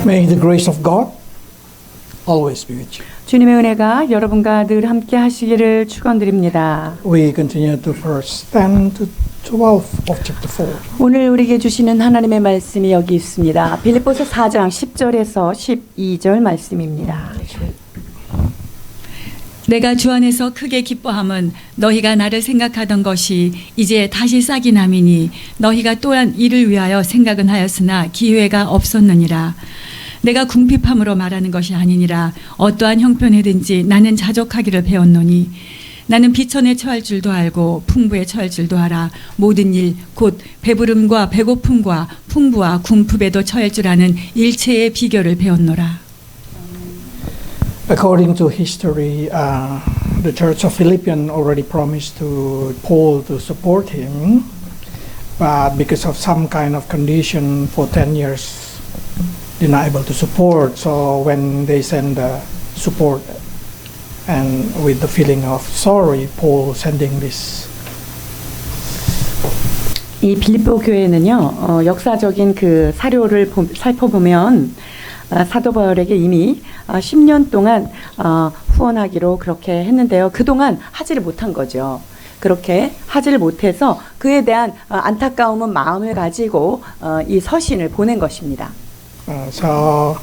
May the grace of God always be with you. 주님의 은혜가 여러분과 늘 함께 하시기를 축원드립니다. We continue to verse 10 to 12 of chapter 4. 오늘 우리에게 주시는 하나님의 말씀이 여기 있습니다. 빌립보서 4장 10절에서 12절 말씀입니다. 내가 주 안에서 크게 기뻐함은 너희가 나를 생각하던 것이 이제 다시 싹이 남이니 너희가 또한 이를 위하여 생각은 하였으나 기회가 없었느니라. 내가 궁핍함으로 말하는 것이 아니니라. 어떠한 형편에든지 나는 자족하기를 배웠노니 나는 비천에 처할 줄도 알고 풍부에 처할 줄도 알아. 모든 일 곧 배부름과 배고픔과 풍부와 궁핍에도 처할 줄 아는 일체의 비결을 배웠노라. According to history, the church of Philippians already promised to Paul to support him, but because of some kind of condition for 10 years, they're not able to support. So when they send the support, and with the feeling of sorry, Paul sending this. 이 빌립보 교회는요, 역사적인 그 사료를 살펴보면 사도 바울에게 이미 10년 동안 후원하기로 그렇게 했는데요. 그동안 하지를 못한 거죠. 그렇게 하지를 못해서 그에 대한 안타까움은 마음을 가지고 이 서신을 보낸 것입니다. So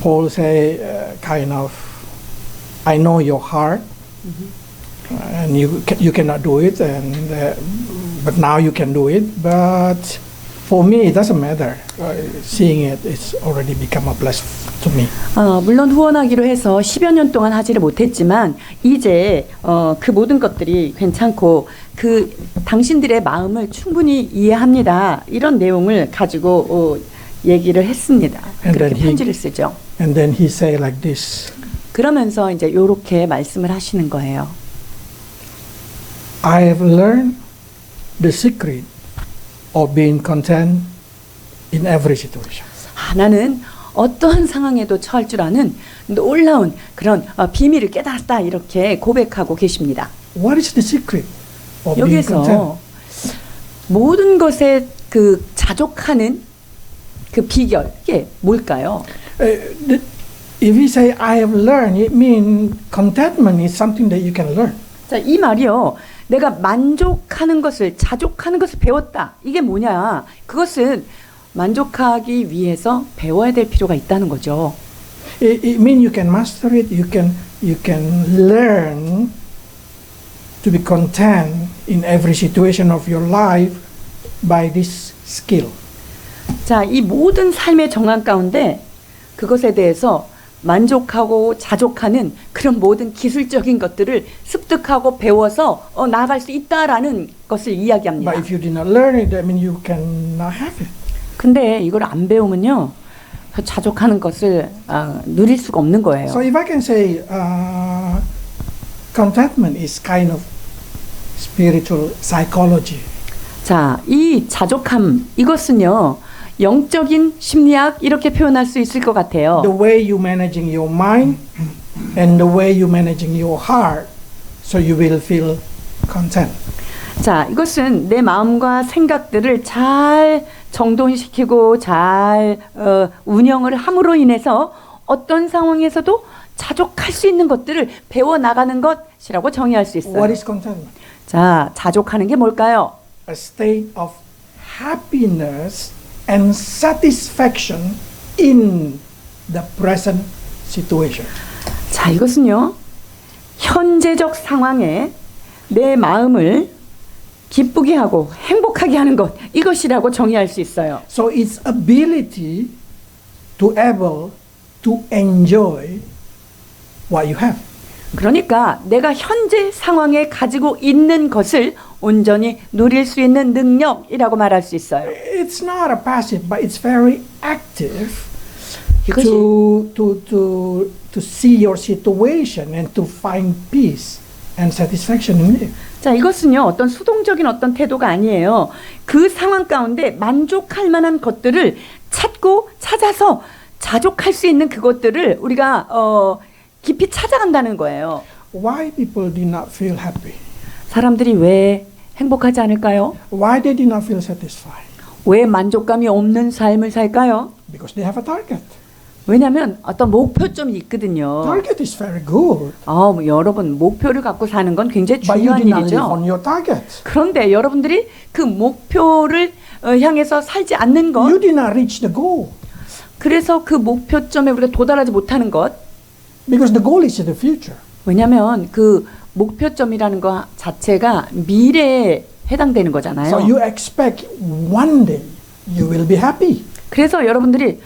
Paul say kind of, I know your heart, and you cannot do it, but now you can do it. But for me, it doesn't matter. Seeing it, it's already become a blessing to me. 물론 후원하기로 해서 10여 년 동안 하지를 못했지만 이제 그 모든 것들이 괜찮고 그 당신들의 마음을 충분히 이해합니다. 이런 내용을 가지고 얘기를 했습니다. 그렇게 편지를 쓰죠. And then he say like this. 그러면서 이제 이렇게 말씀을 하시는 거예요. I have learned the secret of being content in every situation. 나는 어떠한 상황에도 처할 줄 아는 놀라운 그런 비밀을 깨달았다 이렇게 고백하고 계십니다. What is the secret of being content? 여기서 모든 것에 그 자족하는 그 비결 이게 뭘까요? If we say I have learned, it means contentment is something that you can learn. 자, 이 말이요. 내가 만족하는 것을 자족하는 것을 배웠다. 이게 뭐냐? 그것은 만족하기 위해서 배워야 될 필요가 있다는 거죠. It means you can master it. You can learn to be content in every situation of your life by this skill. 자, 이 모든 삶의 정황 가운데 그것에 대해서 만족하고 자족하는 그런 모든 기술적인 것들을 습득하고 배워서 나아갈 수 있다라는 것을 이야기합니다. But if you did not learn it, that means you cannot have it. 근데 이걸 안 배우면요, 자족하는 것을 누릴 수가 없는 거예요. So if I can say, contentment is kind of spiritual psychology. 자, 이 자족함 이것은요. 영적인 심리학 이렇게 표현할 수 있을 것 같아요. The way you managing your mind and the way you managing your heart, so you will feel content. 자, 이것은 내 마음과 생각들을 잘 정돈시키고 잘 운영을 함으로 인해서 어떤 상황에서도 자족할 수 있는 것들을 배워 나가는 것이라고 정의할 수 있어요. What is contentment? 자, 자족하는 게 뭘까요? A state of happiness and satisfaction in the present situation. 자, 이것은요. 현재적 상황에 내 마음을 기쁘게 하고 행복하게 하는 것 이것이라고 정의할 수 있어요. So it's ability to able to enjoy what you have. 그러니까 내가 현재 상황에 가지고 있는 것을 온전히 누릴 수 있는 능력이라고 말할 수 있어요. It's not a passive, but it's very active 이것이 to see your situation and to find peace and satisfaction in it. 자, 이것은요 어떤 수동적인 어떤 태도가 아니에요. 그 상황 가운데 만족할 만한 것들을 찾아서 자족할 수 있는 그것들을 우리가 깊이 찾아간다는 거예요. Why people did not feel happy? 사람들이 왜 행복하지 않을까요? Why they did not feel satisfied? 왜 만족감이 없는 삶을 살까요? Because they have a target. 왜냐하면 어떤 목표점이 있거든요. Target is very good, 뭐 여러분 목표를 갖고 사는 건 굉장히 but you 중요한 did not live 일이죠. on your target. 그런데 여러분들이 그 목표를 향해서 살지 않는 것, You did not reach the goal 그래서 그 목표점에 우리가 도달하지 못하는 것, because the goal is in the future. 왜냐하면 그 목표점이라는 것 자체가 미래에 해당되는 거잖아요. So you expect one day you will be happy. 그래서 여러분들이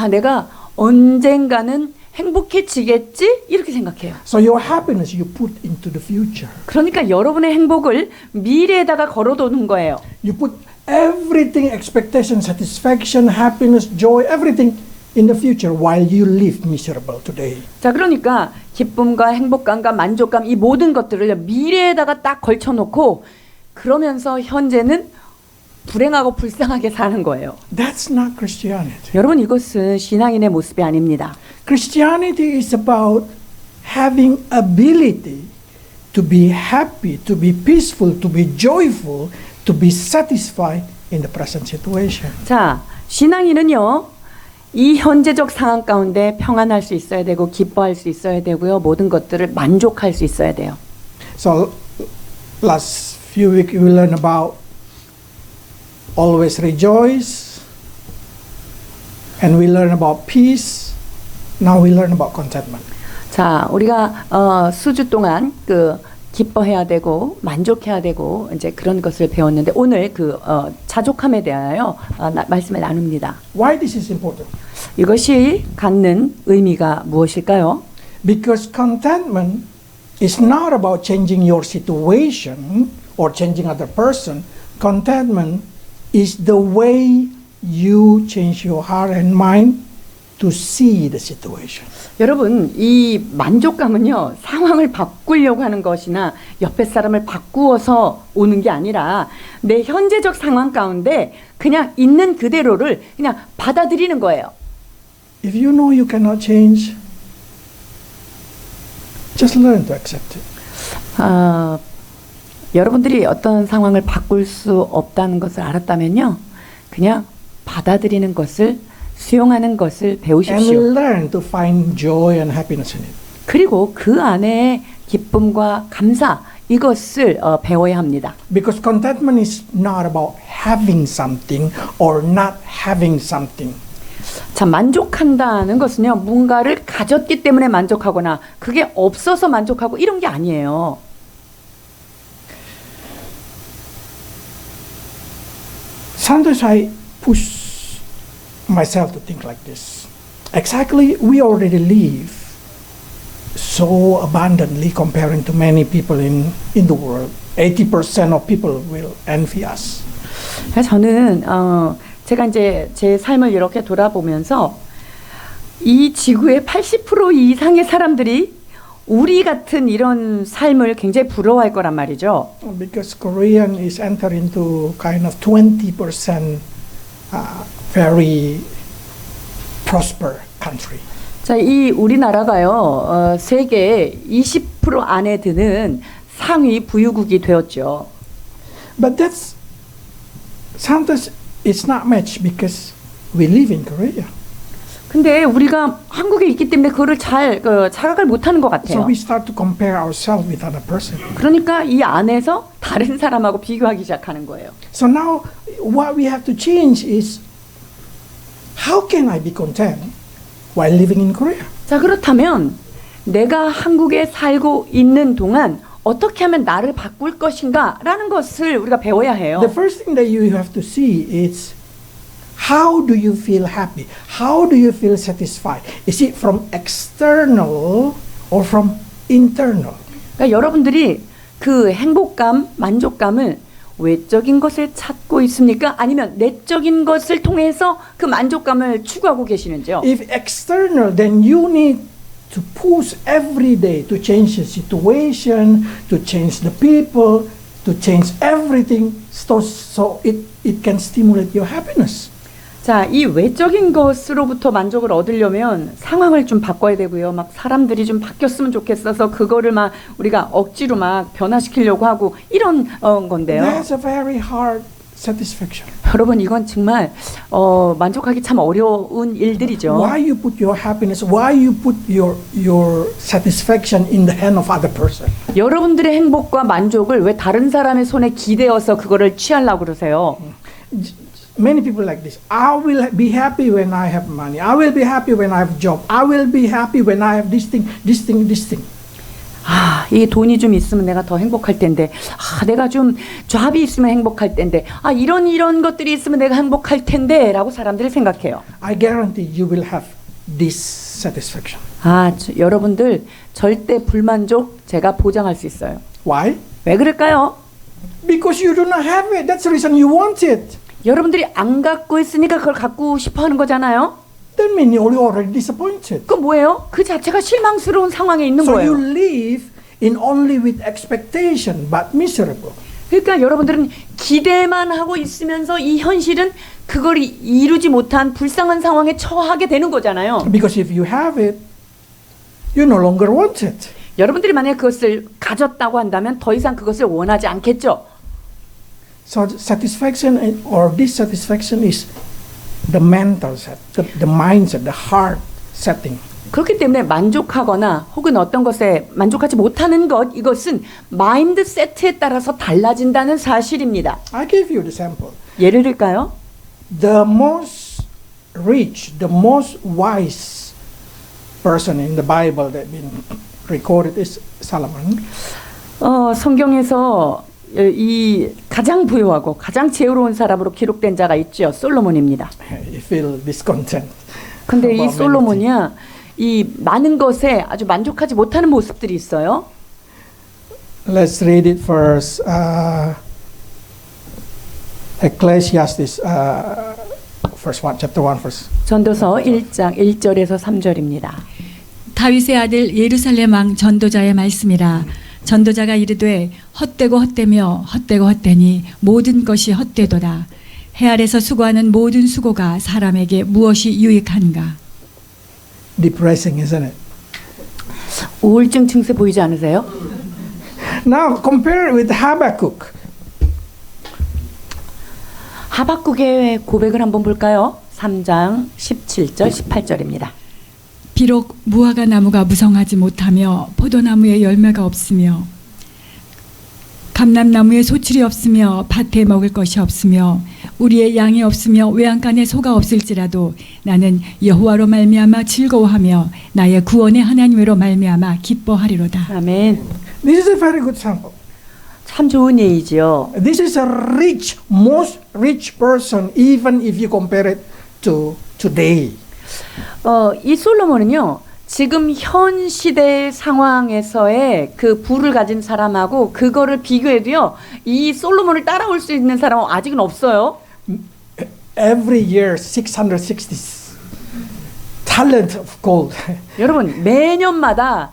내가 언젠가는 행복해지겠지 이렇게 생각해요. So your happiness you put into the future. 그러니까 여러분의 행복을 미래에다가 걸어두는 거예요. You put everything, expectation, satisfaction, happiness, joy, everything in the future while you live miserable today. 자, 그러니까 기쁨과 행복감과 만족감 이 모든 것들을 미래에다가 딱 걸쳐놓고 그러면서 현재는 불행하고 불쌍하게 사는 거예요. That's not Christianity. 여러분 이것은 신앙인의 모습이 아닙니다. Christianity is about having ability to be happy, to be peaceful, to be joyful, to be satisfied in the present situation. 자, 신앙인은요. 이 현재적 상황 가운데 평안할 수 있어야 되고 기뻐할 수 있어야 되고요. 모든 것들을 만족할 수 있어야 돼요. So last few weeks we learned about always rejoice, and we learn about peace. Now we learn about contentment. 자, 우리가 수주 동안 그 기뻐해야 되고 만족해야 되고 이제 그런 것을 배웠는데 오늘 그 자족함에 대하여 말씀을 나눕니다. Why this is important? 이것이 갖는 의미가 무엇일까요? Because contentment is not about changing your situation or changing other person. Contentment is the way you change your heart and mind to see the situation. 여러분, 이 만족감은요, 상황을 바꾸려고 하는 것이나 옆에 사람을 바꾸어서 오는 게 아니라 내 현재적 상황 가운데 그냥 있는 그대로를 그냥 받아들이는 거예요. If you know you cannot change, just learn to accept it. 여러분들이 어떤 상황을 바꿀 수 없다는 것을 알았다면요, 그냥 받아들이는 것을 수용하는 것을 배우십시오. And learn to find joy and happiness in it. 그리고 그 안에 기쁨과 감사 이것을 배워야 합니다. Because contentment is not about having something or not having something. 자, 만족한다는 것은요, 뭔가를 가졌기 때문에 만족하거나 그게 없어서 만족하고 이런 게 아니에요. Sometimes I push myself to think like this. Exactly, we already live so abundantly comparing to many people in the world. 80% of people will envy us. 저는 제가 이제 제 삶을 이렇게 돌아보면서 이 지구의 80% 이상의 사람들이 우리 같은 이런 삶을 굉장히 부러워할 거란 말이죠. Because Korean is enter into kind of 20% very prosper country. 자, 이 우리나라가요, 세계 20% 안에 드는 상위 부유국이 되었죠. But that's sometimes it's not much because we live in Korea. 근데 우리가 한국에 있기 때문에 그거를 잘 자각을 못하는 것 So 같아요. we start to compare ourselves with other person. 그러니까 이 안에서 다른 사람하고 비교하기 시작하는 거예요. So now what we have to change is how can I be content while living in Korea? 자, 그렇다면 내가 한국에 살고 있는 동안 어떻게 하면 나를 바꿀 것인가 라는 것을 우리가 배워야 해요. The first thing that you have to see is how do you feel happy? How do you feel satisfied? Is it from external or from internal? 그러니까 여러분들이 그 행복감, 만족감을 외적인 것을 찾고 있습니까? 아니면 내적인 것을 통해서 그 만족감을 추구하고 계시는지요? If external, then you need to push every day to change the situation, to change the people, to change everything so it can stimulate your happiness. 자, 이 외적인 것으로부터 만족을 얻으려면 상황을 좀 바꿔야 되고요. 막 사람들이 좀 바뀌었으면 좋겠어서 그거를 막 우리가 억지로 막 변화시키려고 하고 이런 건데요. That's a very hard satisfaction. 여러분 이건 정말 만족하기 참 어려운 일들이죠. Why you put your happiness? Why you put your satisfaction in the hand of other person? 여러분들의 행복과 만족을 왜 다른 사람의 손에 기대어서 그거를 취하려고 그러세요? Many people like this. I will be happy when I have money. I will be happy when I have job. I will be happy when I have this thing, this thing, this thing. 아, 이 돈이 좀 있으면 내가 더 행복할 텐데, 아, 내가 좀 잡이 있으면 행복할 텐데, 아, 이런 것들이 있으면 내가 행복할 텐데, 라고 사람들이 생각해요. I guarantee you will have this satisfaction. 아, 여러분들 절대 불만족 제가 보장할 수 있어요. Why? 왜 그럴까요? Because you do not have it. That's the reason you want it. 여러분들이 안 갖고 있으니까 그걸 갖고 싶어 하는 거잖아요. That means you're already disappointed. 그 뭐예요? 그 자체가 실망스러운 상황에 있는 So 거예요. you live in only with expectation but miserable. 그러니까 여러분들은 기대만 하고 있으면서 이 현실은 그걸 이루지 못한 불쌍한 상황에 처하게 되는 거잖아요. Because if you have it, you no longer want it. 여러분들이 만약 그것을 가졌다고 한다면 더 이상 그것을 원하지 않겠죠. So satisfaction or dissatisfaction is the mental set, the mindset, the heart setting. 그렇기 때문에 만족하거나 혹은 어떤 것에 만족하지 못하는 것, 이것은 마인드 세트에 따라서 달라진다는 사실입니다. I give you the sample. 예를 들까요? The most rich, the most wise person in the Bible that been recorded is Solomon. 성경에서 이 가장 부유하고 가장 지혜로운 사람으로 기록된 자가 있죠. 솔로몬입니다. He feel discontent. 근데 이 about 솔로몬이야 이 많은 것에 아주 만족하지 못하는 모습들이 있어요. Let's read it first. Ecclesiastes, first one, chapter 1, verse. 전도서 1장 1절에서 3절입니다. 다윗의 아들 예루살렘 왕 전도자의 말씀이라. 전도자가 이르되 헛되고 헛되며 헛되고 헛되니 모든 것이 헛되도다. 해 아래서 수고하는 모든 수고가 사람에게 무엇이 유익한가. Depressing, isn't it? 우울증 증세 보이지 않으세요? Now compare it with Habakkuk. 하박국의 고백을 한번 볼까요? 3장 17절 18절입니다. 비록 무화과 나무가 무성하지 못하며 포도나무에 열매가 없으며 감람나무에 소출이 없으며 밭에 먹을 것이 없으며 우리의 양이 없으며 외양간에 소가 없을지라도 나는 여호와로 말미암아 즐거워하며 나의 구원의 하나님으로 말미암아 기뻐하리로다. 아멘. This is a very good sample. 참 좋은 예이지요. This is a rich, most rich person, even if you compare it to today. 이 솔로몬은요, 지금 현 시대 상황에서의 그 부를 가진 사람하고 그거를 비교해도요, 이 솔로몬을 따라올 수 있는 사람은 아직은 없어요. Every year, 660 talent of gold. 여러분, 매년마다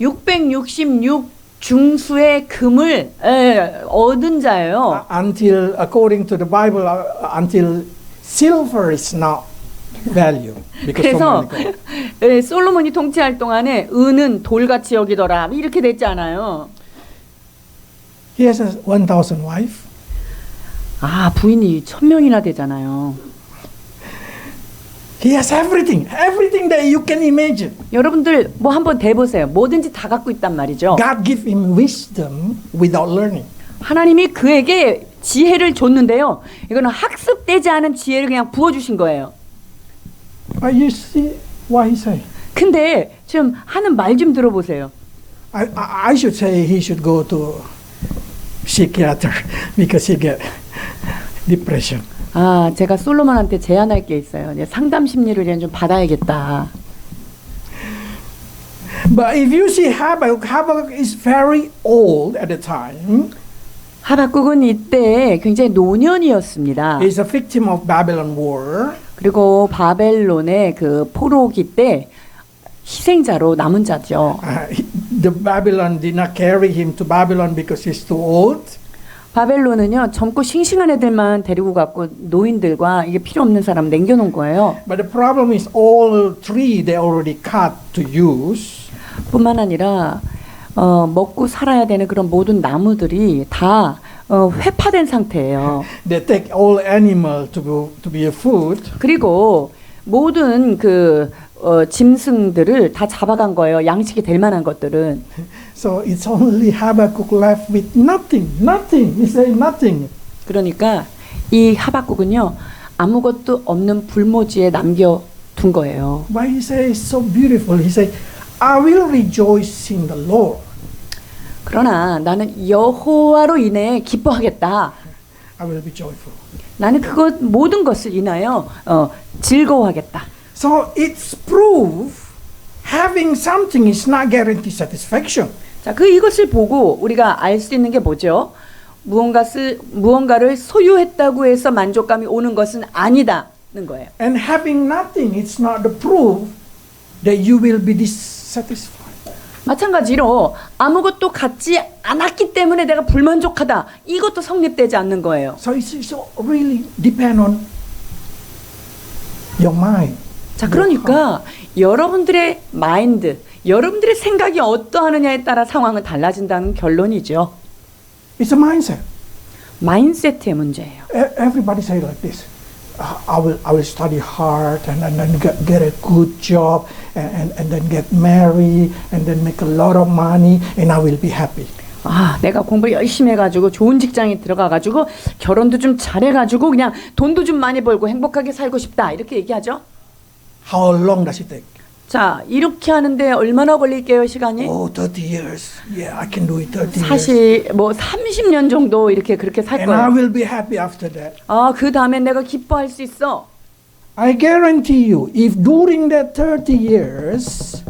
666 중수의 금을 얻은 자예요. Until, according to the Bible, until silver is not value. Because so 그래서 many gold. 솔로몬이 통치할 동안에 은은 돌같이 여기더라 이렇게 됐잖아요. He has 1,000 wife. 아, 부인이 1000명이나 되잖아요. He has everything that you can imagine. 여러분들 뭐 한번 대보세요. 뭐든지 다 갖고 있단 말이죠. God give him wisdom without learning. 하나님이 그에게 지혜를 줬는데요. 이거는 학습되지 않은 지혜를 그냥 부어주신 거예요. You see what he say? 근데 좀 하는 말 좀 들어보세요. I should say he should go to psychiater because he get depression. 아, 제가 솔로몬한테 제안할 게 있어요. 이제 상담 심리를 이제 좀 받아야겠다. But if you see Habakkuk is very old at the time. 하박국은 이때 굉장히 노년이었습니다. He's a victim of Babylon War. 그리고 바벨론의 그 포로기 때 희생자로 남은 자죠. The Babylon did not carry him to Babylon because he's too old. 바벨론은요, 젊고 싱싱한 애들만 데리고 갔고 노인들과 이게 필요 없는 사람 남겨놓은 거예요. But the problem is all tree they already cut to use. 뿐만 아니라 먹고 살아야 되는 그런 모든 나무들이 다 회파된 상태예요. They take all animal to be a food. 그리고 모든 그 짐승들을 다 잡아간 거예요. 양식이 될 만한 것들은. So it's only Habakkuk left with nothing. He said nothing. 그러니까 이 하박국은요 아무것도 없는 불모지에 남겨둔 거예요. But he says so beautiful. He said, I will rejoice in the Lord. 그러나 나는 여호와로 인해 기뻐하겠다. I will be joyful. 나는 그것 모든 것을 인하여 즐거워하겠다. So it's proof having something is not guaranteed satisfaction. 자, 이것을 보고 우리가 알 수 있는 게 뭐죠? 무언가를 소유했다고 해서 만족감이 오는 것은 아니다는 거예요. And having nothing, it's not the proof that you will be dissatisfied. 마찬가지로 아무것도 갖지 않았기 때문에 내가 불만족하다. 이것도 성립되지 않는 거예요. So it's really depend on your mind. 자, 그러니까 여러분들의 마인드, 여러분들의 생각이 어떠하느냐에 따라 상황은 달라진다는 결론이죠. It's a mindset. 마인세트의 문제예요. Everybody say like this. I will study hard and then get a good job and then get married and then make a lot of money and I will be happy. 아, 내가 공부를 열심히 해가지고 좋은 직장에 들어가가지고 결혼도 좀 잘해가지고 그냥 돈도 좀 많이 벌고 행복하게 살고 싶다 이렇게 얘기하죠. How long does it take? 자, 이렇게 하는데 얼마나 걸릴게요, 시간이? Oh, 30 years. Yeah, I can do it 30 years. 사실 뭐 30년 정도 이렇게 그렇게 살 And I 거예요. will be happy after that. 아, 그 다음에 내가 기뻐할 수 있어. I guarantee you, if during that 30 years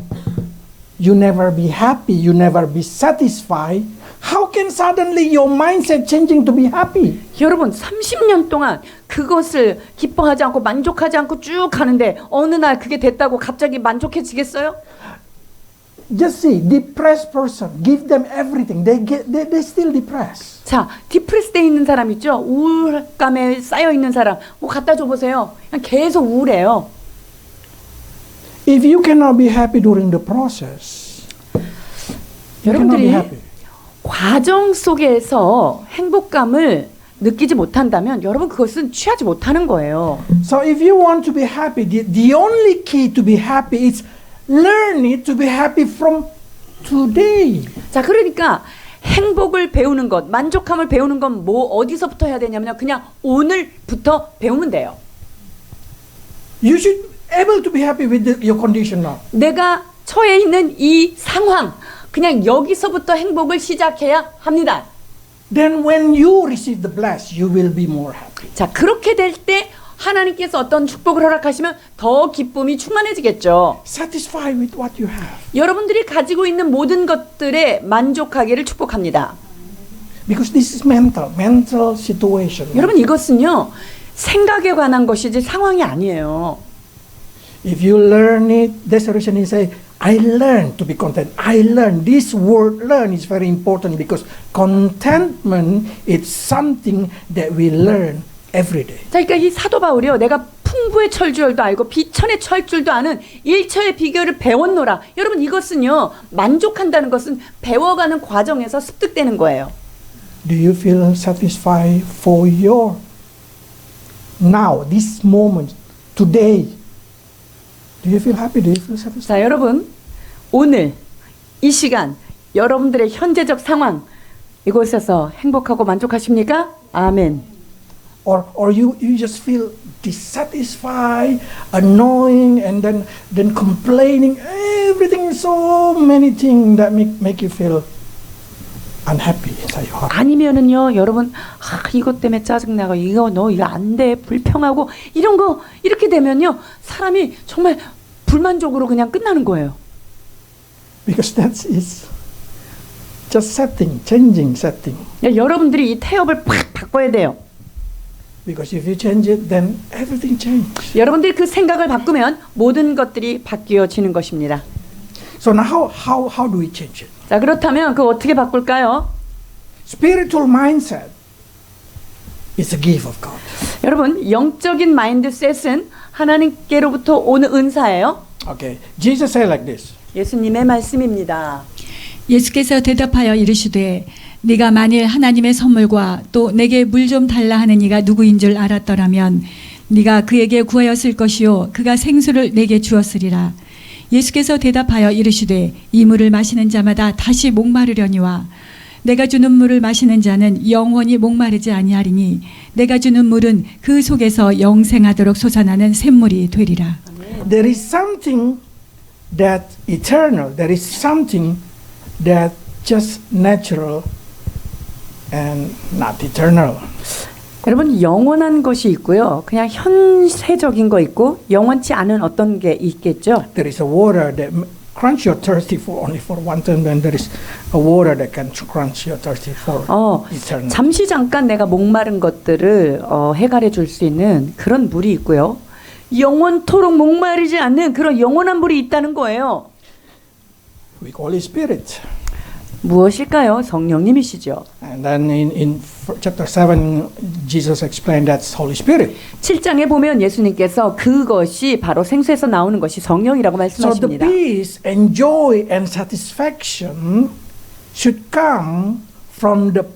you never be happy, you never be satisfied, how can suddenly your mindset changing to be happy? 여러분 30년 동안 그것을 기뻐하지 않고 만족하지 않고 쭉 가는데 어느 날 그게 됐다고 갑자기 만족해지겠어요? Just see, depressed person, give them everything, they still depressed. 자, 디프레스 돼 있는 사람 있죠? 우울감에 쌓여 있는 사람 뭐 갖다 줘 보세요. 그냥 계속 우울해요. If you cannot be happy during the process, you cannot be 여러분들이 happy. 과정 속에서 행복감을 느끼지 못한다면 여러분 그것은 취하지 못하는 거예요. So if you want to be happy, the only key to be happy is learn it to be happy from today. 자, 그러니까 행복을 배우는 것, 만족함을 배우는 건 뭐 어디서부터 해야 되냐면요. 그냥 오늘부터 배우면 돼요. You should able to be happy with your condition now. 내가 처해 있는 이 상황, 그냥 여기서부터 행복을 시작해야 합니다. Then when you receive the bless, you will be more happy. 자, 그렇게 될 때 하나님께서 어떤 축복을 허락하시면 더 기쁨이 충만해지겠죠. Satisfied with what you have. 여러분들이 가지고 있는 모든 것들에 만족하기를 축복합니다. Because this is mental situation. 여러분 이것은요. 생각에 관한 것이지 상황이 아니에요. If you learn it, that's the reason he say, I learn to be content. I learn. This word learn is very important because contentment is something that we learn every day. 자, 그러니까 이 사도 바울이요. 내가 풍부의 철줄도 알고 비천의 철줄도 아는 일처의 비결을 배웠노라. 여러분 이것은요. 만족한다는 것은 배워가는 과정에서 습득되는 거예요. Do you feel satisfied for your now, this moment, today? Do you feel happy? Do you feel satisfied? 자, 여러분 오늘 이 시간 여러분들의 현재적 상황 이곳에서 행복하고 만족하십니까? 아멘. Or you just feel dissatisfied, annoying, and then complaining. Everything, so many things that make you feel unhappy inside your heart. 아니면은요, 여러분, 이것 때문에 짜증나고, 이거 안 돼, 불평하고, 이런 거, 이렇게 되면요, 사람이 정말 불만족으로 그냥 끝나는 거예요. Because that is just setting, changing setting. 여러분들이 이 태엽을 팍 바꿔야 돼요. Because if you change it, then everything changes. 여러분들이 그 생각을 바꾸면 모든 것들이 바뀌어지는 것입니다. So now, how do we change it? 자, 그렇다면 그거 어떻게 바꿀까요? Spiritual mindset is a gift of God. 여러분, 영적인 마인드셋은 하나님께로부터 오는 은사예요. Okay, Jesus said like this. 예수님의 말씀입니다. 예수께서 대답하여 이르시되 네가 만일 하나님의 선물과 또 내게 물 좀 달라 하는 이가 누구인 줄 알았더라면 네가 그에게 구하였을 것이요 그가 생수를 내게 주었으리라. 예수께서 대답하여 이르시되 이 물을 마시는 자마다 다시 목마르려니와 내가 주는 물을 마시는 자는 영원히 목마르지 아니하리니 내가 주는 물은 그 속에서 영생하도록 솟아나는 샘물이 되리라. There is something that eternal. There is something that just natural and not eternal. 여러분 영원한 것이 있고요. 그냥 현세적인 거 있고 영원치 않은 어떤 게 있겠죠. There is a water that quench your thirsty for only for one time, and there is a water that can quench your thirsty for eternal. 잠시 잠깐 내가 목마른 것들을 해결해 줄 수 있는 그런 물이 있고요. 영원토록 목마르지 않는 그런 영원한 물이 있다는 거예요. We call it Spirit. 무엇일까요? 성령님이시죠. And then in chapter 7, Jesus explained that's Holy Spirit. 7장에 보면 예수님께서 그것이 바로 생수에서 나오는 것이 성령이라고 So the 말씀하십니다. peace and joy and satisfaction should come from the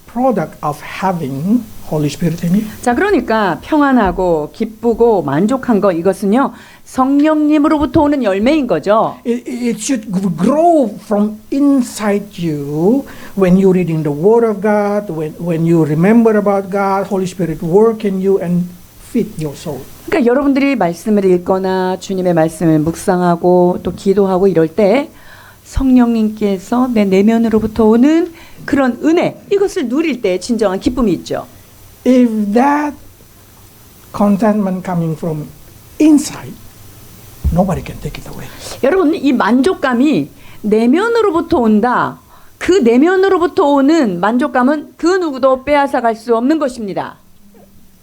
product of having Holy Spirit in you. 자, 그러니까 평안하고 기쁘고 만족한 거 이것은요. 성령님으로부터 오는 열매인 거죠. It should grow from inside you when you're reading the Word of God, when you remember about God, Holy Spirit work in you and feed your soul. 그러니까 여러분들이 말씀을 읽거나 주님의 말씀을 묵상하고 또 기도하고 이럴 때 성령님께서 내 내면으로부터 오는 그런 은혜 이것을 누릴 때 진정한 기쁨이 있죠. If that contentment coming from inside, nobody can take it away. 여러분 이 만족감이 내면으로부터 온다. 그 내면으로부터 오는 만족감은 그 누구도 빼앗아갈 수 없는 것입니다.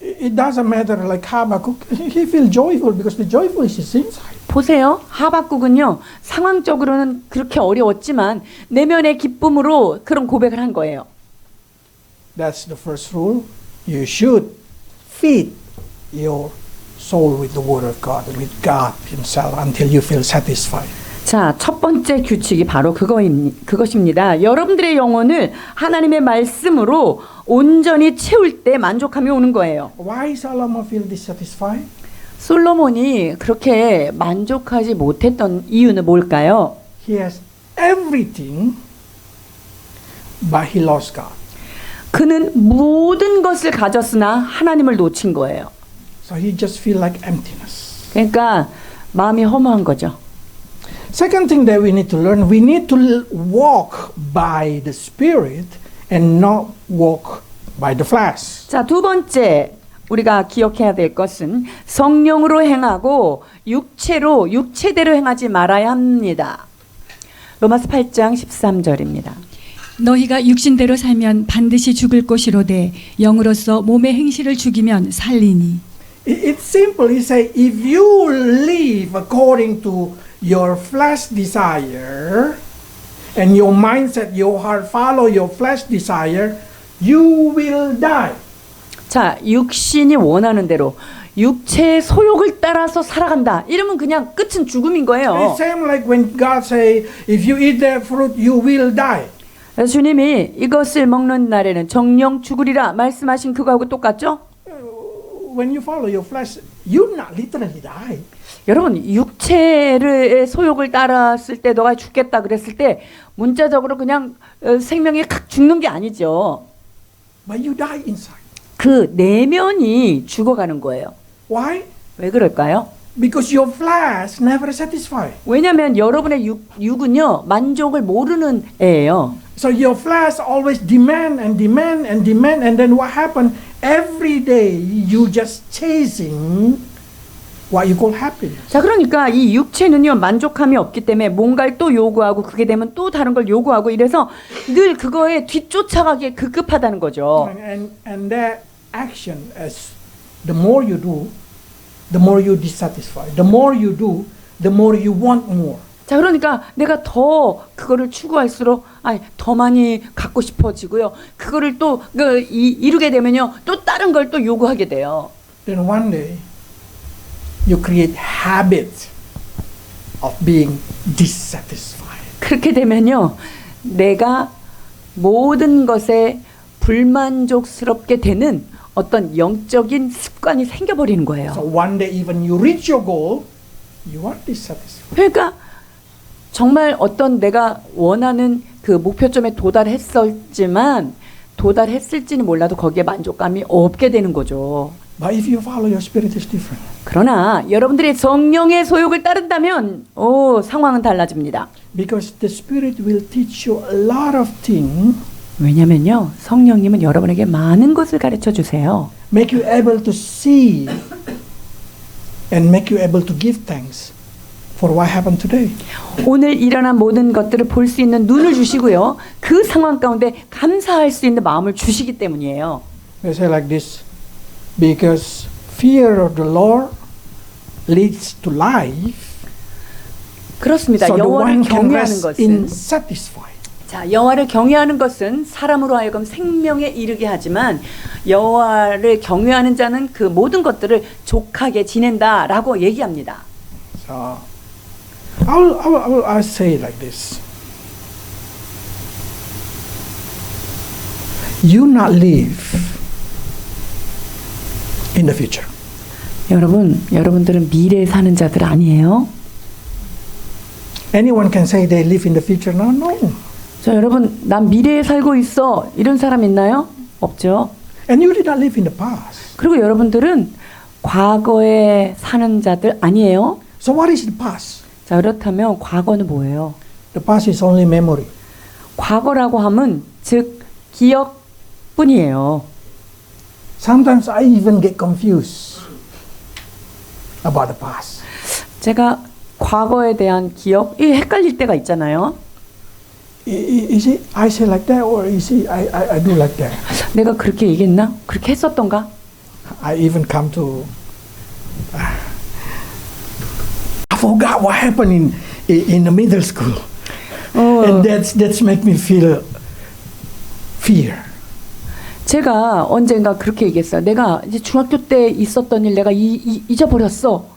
It doesn't matter like Habakkuk, he feels joyful because the joyfulness is inside. 보세요. 하박국은요. 상황적으로는 그렇게 어려웠지만 내면의 기쁨으로 그런 고백을 한 거예요. That's the first rule. You should feed your soul with the Word of God, with God Himself, until you feel satisfied. 자, 첫 번째 규칙이 바로 그것입니다. 여러분들의 영혼을 하나님의 말씀으로 온전히 채울 때 만족함이 오는 거예요. Why Solomon feel dissatisfied? 솔로몬이 그렇게 만족하지 못했던 이유는 뭘까요? He has everything, but he lost God. 그는 모든 것을 가졌으나 하나님을 놓친 거예요. So he just feel like emptiness. 그러니까 마음이 허무한 거죠. Second thing that we need to learn, we need to walk by the Spirit and not walk by the flesh. 자, 두 번째 우리가 기억해야 될 것은 성령으로 행하고 육체대로 행하지 말아야 합니다. 로마서 8장 13절입니다. 너희가 육신대로 살면 반드시 죽을 것이로되 영으로서 몸의 행실을 죽이면 살리니. It's simple. He say, if you live according to your flesh desire and your mindset, your heart follow your flesh desire, you will die. 자, 육신이 원하는 대로 육체의 소욕을 따라서 살아간다. 이러면 그냥 끝은 죽음인 거예요. It's same like when God say, if you eat that fruit, you will die. 주님이 이것을 먹는 날에는 정령 죽으리라 말씀하신 그거하고 똑같죠? When you follow your flesh, you not literally die. 여러분 육체의 소욕을 따랐을 때 너가 죽겠다 그랬을 때 문자적으로 그냥 생명이 칵 죽는 게 아니죠. But you die inside. 그 내면이 죽어가는 거예요. Why? 왜 그럴까요? Because your flesh never satisfied. 왜냐하면 여러분의 육은요 만족을 모르는 애예요. So your flesh always demand and demand and demand, and then what happened? Every day you just chasing what you call happiness. 자, 그러니까 이 육체는요 만족함이 없기 때문에 뭔가를 또 요구하고 그게 되면 또 다른 걸 요구하고 이래서 늘 그거에 뒤쫓아가기에 급급하다는 거죠. And that action, as the more you do, the more you dissatisfied. The more you do, the more you want more. 자, 그러니까 내가 더 그거를 추구할수록 더 많이 갖고 싶어지고요. 그거를 또 이루게 되면요 또 다른 걸 또 요구하게 돼요. Then one day you create habit of being dissatisfied. 그렇게 되면요 내가 모든 것에 불만족스럽게 되는 어떤 영적인 습관이 생겨버리는 거예요. So one day even you reach your goal, you are dissatisfied. 그러니까 정말 어떤 내가 원하는 그 목표점에 도달했을지는 몰라도 거기에 만족감이 없게 되는 거죠. But if you follow your spirit, it's different. 그러나 여러분들이 성령의 소욕을 따른다면 상황은 달라집니다. Because the spirit will teach you a lot of things, 왜냐면요, 성령님은 여러분에게 많은 것을 가르쳐 주세요. make you able to see and make you able to give thanks for what happened today. 오늘 일어난 모든 것들을 볼 수 있는 눈을 주시고요. 그 상황 가운데 감사할 수 있는 마음을 주시기 때문이에요. They say like this, because fear of the Lord leads to life. 그렇습니다. So the 여호와를 one can 경외하는 rest in 것은 satisfied. 자, 여호와를 경외하는 것은 사람으로 하여금 생명에 이르게 하지만 여호와를 경외하는 자는 그 모든 것들을 족하게 지낸다라고 얘기합니다. So I'll say it like this. You not live in the future. 여러분들은 미래에 사는 자들 아니에요? Anyone can say they live in the future now? No. 자, 여러분, 난 미래에 살고 있어. 이런 사람 있나요? 없죠. And you did not live in the past. 그리고 여러분들은 과거에 사는 자들 아니에요? So what is the past? 자, 그렇다면 과거는 뭐예요? The past is only memory. 과거라고 하면 즉 기억뿐이에요. Sometimes I even get confused about the past. 제가 과거에 대한 기억이 헷갈릴 때가 있잖아요. Is it I say like that or is it I do like that? 내가 그렇게 얘기했나? 그렇게 했었던가? I even come to I forgot what happened in the middle school. And that's make me feel fear. 제가 언젠가 그렇게 얘기했어요. 내가 이제 중학교 때 있었던 일 내가 잊어버렸어.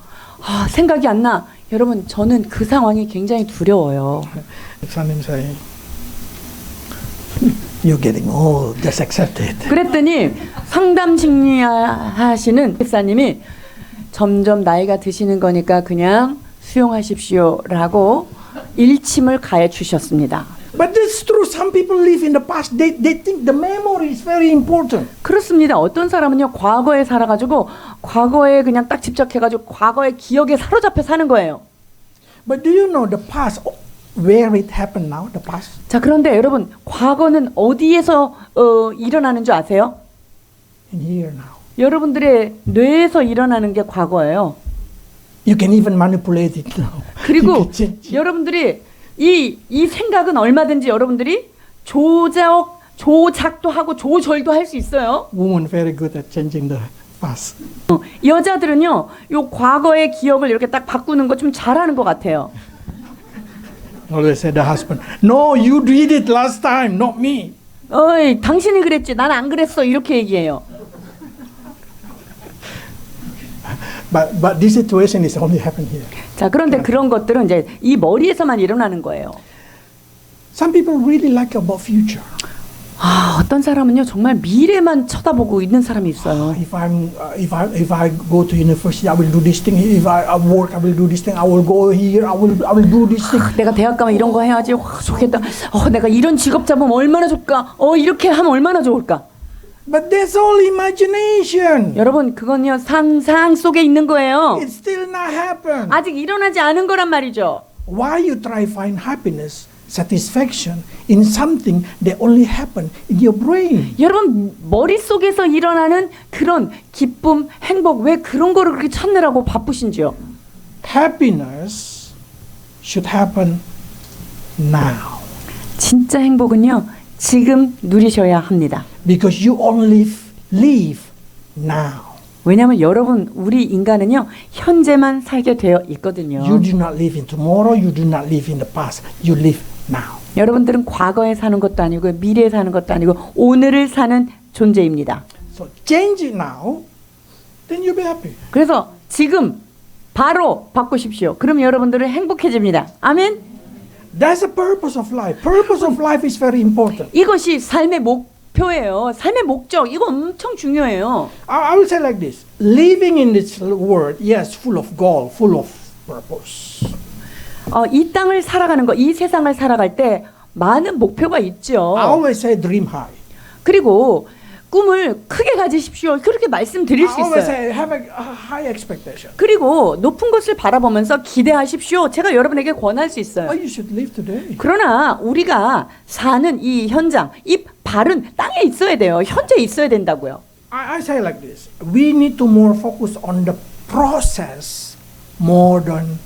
생각이 안 나. 여러분, 저는 그 상황이 굉장히 두려워요. Some say you're getting old. Just accept it. 그랬더니 상담 심리하시는 목사님이 점점 나이가 드시는 거니까 그냥 수용하십시오라고 일침을 가해 주셨습니다. But that's true. Some people live in the past. They think the memory is very important. 그렇습니다. 어떤 사람은요, 과거에 살아가지고 과거에 그냥 딱 집착해가지고 과거의 기억에 사로잡혀 사는 거예요. But do you know the past, where it happened now? The past. 자, 그런데 여러분, 과거는 어디에서 일어나는 줄 아세요? In here now. 여러분들의 뇌에서 일어나는 게 과거예요. You can even manipulate it now. 그리고 You can change it. 여러분들이 이 생각은 얼마든지 여러분들이 조작도 하고 조절도 할 수 있어요. Women very good at changing the past. 여자들은요, 요 과거의 기억을 이렇게 딱 바꾸는 거 좀 잘하는 것 같아요. Always say the husband, no, you did it last time, not me. 어이, 당신이 그랬지, 난 안 그랬어, 이렇게 얘기해요. But this situation is only happen here. 자, 그런데 그런 것들은 이제 이 머리에서만 일어나는 거예요. Some people really like about future. 어떤 사람은요, 정말 미래만 쳐다보고 있는 사람이 있어요. If I go to university, I will do this thing. If I work, I will do this thing. I will go here. I will do this thing. 내가 대학 가면 이런 거 해야지. 좋겠다. 내가 이런 직업 잡으면 얼마나 좋을까? 이렇게 하면 얼마나 좋을까? But that's all imagination. 여러분, 그건요, 상상 속에 있는 거예요. It still not happen. 아직 일어나지 않은 거란 말이죠. Why you try find happiness, satisfaction in something that only happen in your brain? 여러분, 머릿속에서 일어나는 그런 기쁨, 행복, 왜 그런 거를 그렇게 찾느라고 바쁘신지요? Happiness should happen now. 진짜 행복은요, 지금 누리셔야 합니다. Because you only live now. 왜냐하면 여러분, 우리 인간은요, 현재만 살게 되어 있거든요. You do not live in tomorrow. You do not live in the past. You live now. 여러분들은 과거에 사는 것도 아니고 미래에 사는 것도 아니고 오늘을 사는 존재입니다. So change it now. Then you'll be happy. 그래서 지금 바로 바꾸십시오. 그럼 여러분들은 행복해집니다. 아멘. That's the purpose of life. Purpose of life is very important. 이것이 삶의 목표예요. 삶의 목적. 이거 엄청 중요해요. I will say like this. Living in this world, yes, full of goal, full of purpose. 이 땅을 살아가는 거, 이 세상을 살아갈 때 많은 목표가 있죠. I always say dream high. 그리고 꿈을 크게 가지십시오. 그렇게 말씀드릴 수 I always 있어요. say have a high expectation. 그리고 높은 것을 바라보면서 기대하십시오. 제가 여러분에게 권할 수 있어요. But you should live today. 그러나 우리가 사는 이 현장, 이 발은 땅에 있어야 돼요. 현재 있어야 된다고요. I say like this. We need to more focus on the process more than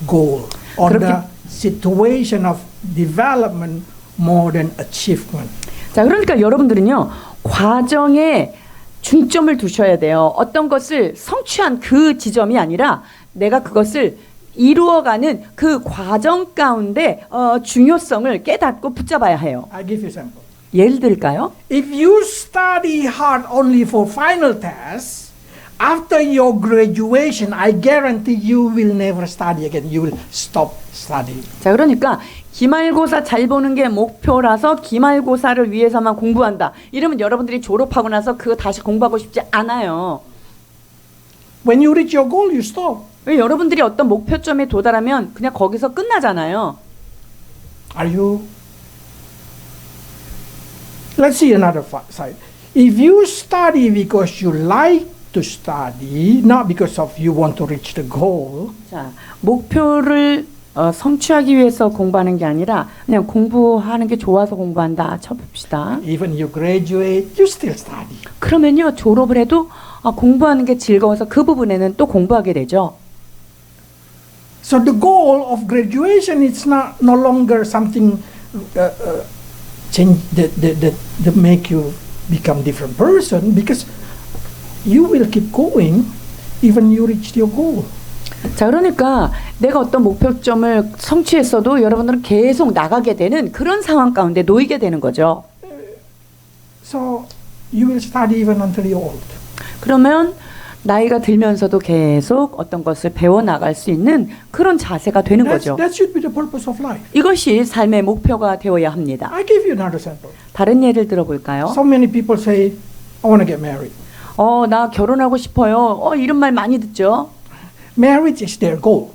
goal. On 그렇게- the situation of development more than achievement. 자, 그러니까 여러분들은요, 과정에 중점을 두셔야 돼요. 어떤 것을 성취한 그 지점이 아니라 내가 그것을 이루어가는 그 과정 가운데 중요성을 깨닫고 붙잡아야 해요. I give you example. 예를 들까요? If you study hard only for final tests, after your graduation, I guarantee you will never study again. You will stop studying. 자, 그러니까 기말고사 잘 보는 게 목표라서 기말고사를 위해서만 공부한다. 이러면 여러분들이 졸업하고 나서 그거 다시 공부하고 싶지 않아요. When you reach your goal, you stop. 왜 여러분들이 어떤 목표점에 도달하면 그냥 거기서 끝나잖아요. Are you? Let's see another side. If you study because you like to study, not because of you want to reach the goal, 자, 목표를 성취하기 위해서 공부하는 게 아니라 그냥 공부하는 게 좋아서 공부한다 쳐봅시다. even you graduate, you still study. 그러면요, 졸업을 해도 공부하는 게 즐거워서 그 부분에는 또 공부하게 되죠. So the goal of graduation is not no longer something change that make you become different person, because you will keep going even you reach your goal. 자, 그러니까 내가 어떤 목표점을 성취했어도 여러분들은 계속 나가게 되는 그런 상황 가운데 놓이게 되는 거죠. So you will study even until you're old. 그러면 나이가 들면서도 계속 어떤 것을 배워 나갈 수 있는 그런 자세가 되는 거죠. That should be the purpose of life. 이것이 삶의 목표가 되어야 합니다. I give you another example. 다른 예를 들어볼까요? So many people say, I want to get married. 나 결혼하고 싶어요. 이런 말 많이 듣죠. Marriage is their goal.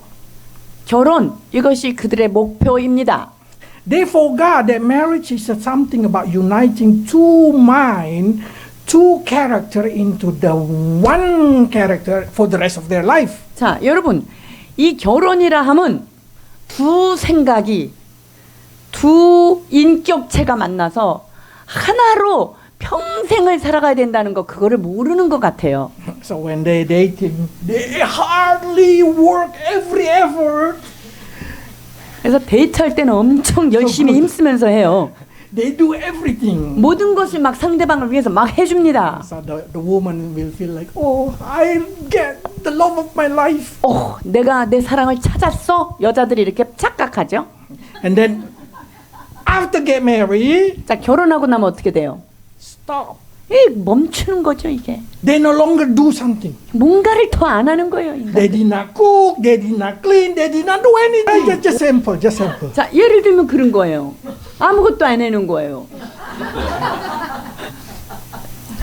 결혼, 이것이 그들의 목표입니다. They forgot that marriage is something about uniting two mind, two character into the one character for the rest of their life. 자, 여러분, 이 결혼이라 함은 두 생각이, 두 인격체가 만나서 하나로 평생을 살아가야 된다는 거, 그거를 모르는 것 같아요. So when they dating, they hardly work every effort. 그래서 데이트할 때는 엄청 열심히 힘쓰면서 해요. They do everything. 모든 것을 막 상대방을 위해서 막 해줍니다. So the woman will feel like, oh, I get the love of my life. 내가 내 사랑을 찾았어? 여자들이 이렇게 착각하죠. And then after get married, 자, 결혼하고 나면 어떻게 돼요? stop. 멈추는 거죠, 이게. They no longer do something. 뭔가를 더 안 하는 거예요. 인간. They did not cook, they did not clean, they did not do anything. Just simple, just simple. 자, 예를 들면 그런 거예요. 아무것도 안 해놓은 거예요.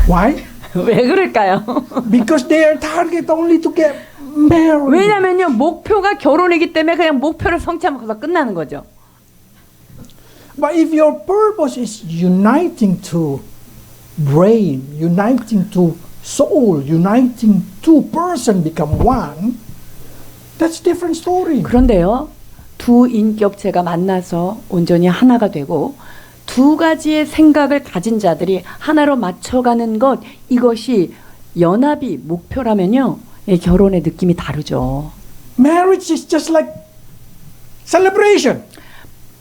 Why? 왜 그럴까요? Because their target only to get married. 왜냐면요, 목표가 결혼이기 때문에 그냥 목표를 성취하면서 끝나는 거죠. But if your purpose is uniting to brain, uniting to soul, uniting two person become one, that's different story. 그런데요, 두 인격체가 만나서 온전히 하나가 되고 두 가지의 생각을 가진 자들이 하나로 맞춰가는 것, 이것이 연합이 목표라면요, 결혼의 느낌이 다르죠. Marriage is just like celebration.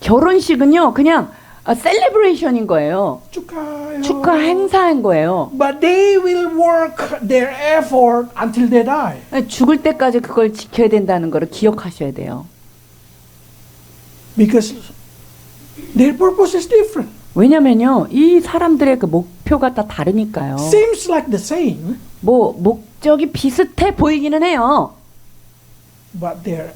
결혼식은요, 그냥 셀레브레이션인 거예요. 축하해요. 축하 행사인 거예요. But they will work their effort until they die. 죽을 때까지 그걸 지켜야 된다는 걸 기억하셔야 돼요. Because their purpose is different. 왜냐면요, 이 사람들의 그 목표가 다 다르니까요. Seems like the same, 목적이 비슷해 보이기는 해요. but their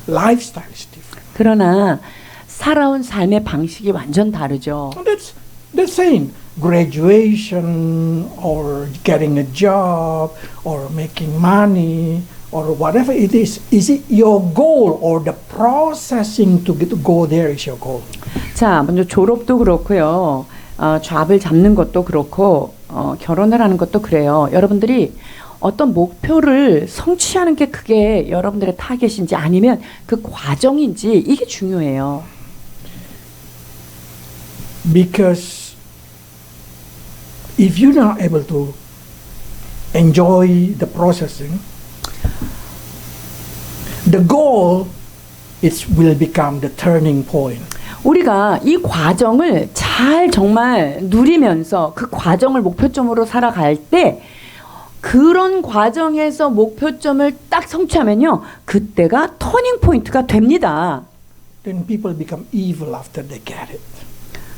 lifestyle is different. 그러나 살아온 삶의 방식이 완전 다르죠. That's saying graduation or getting a job or making money or whatever it is it your goal or the processing to go there is your goal? 자, 먼저 졸업도 그렇고요. 잡을 잡는 것도 그렇고 결혼을 하는 것도 그래요. 여러분들이 어떤 목표를 성취하는 게 그게 여러분들의 타겟인지 아니면 그 과정인지 이게 중요해요. Because if you're not able to enjoy the processing, the goal will become the turning point. 우리가 이 과정을 잘 정말 누리면서 그 과정을 목표점으로 살아갈 때 그런 과정에서 목표점을 딱 성취하면요. 그때가 터닝 포인트가 됩니다. Then people become evil after they get it.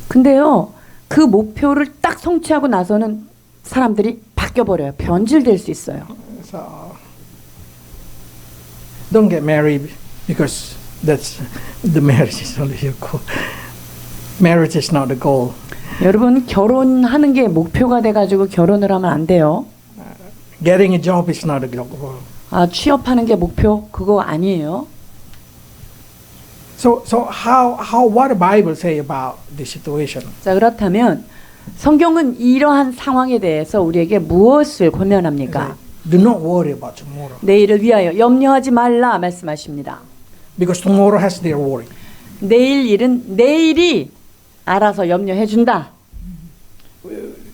근데요. 그 목표를 딱 성취하고 나서는 사람들이 바뀌어버려요. 변질될 수 있어요. So don't get married because that's the marriage is only your goal. Marriage is not the goal. 여러분 결혼하는 게 목표가 돼가지고 결혼을 하면 안 돼요. Getting a job is not the goal. 취업하는 게 목표 그거 아니에요. So how what the Bible say about this situation? 자 그렇다면 성경은 이러한 상황에 대해서 우리에게 무엇을 권면합니까? Do not worry about tomorrow. 내일을 위하여 염려하지 말라 말씀하십니다. Because tomorrow has their worry. 내일 일은 내일이 알아서 염려해 준다.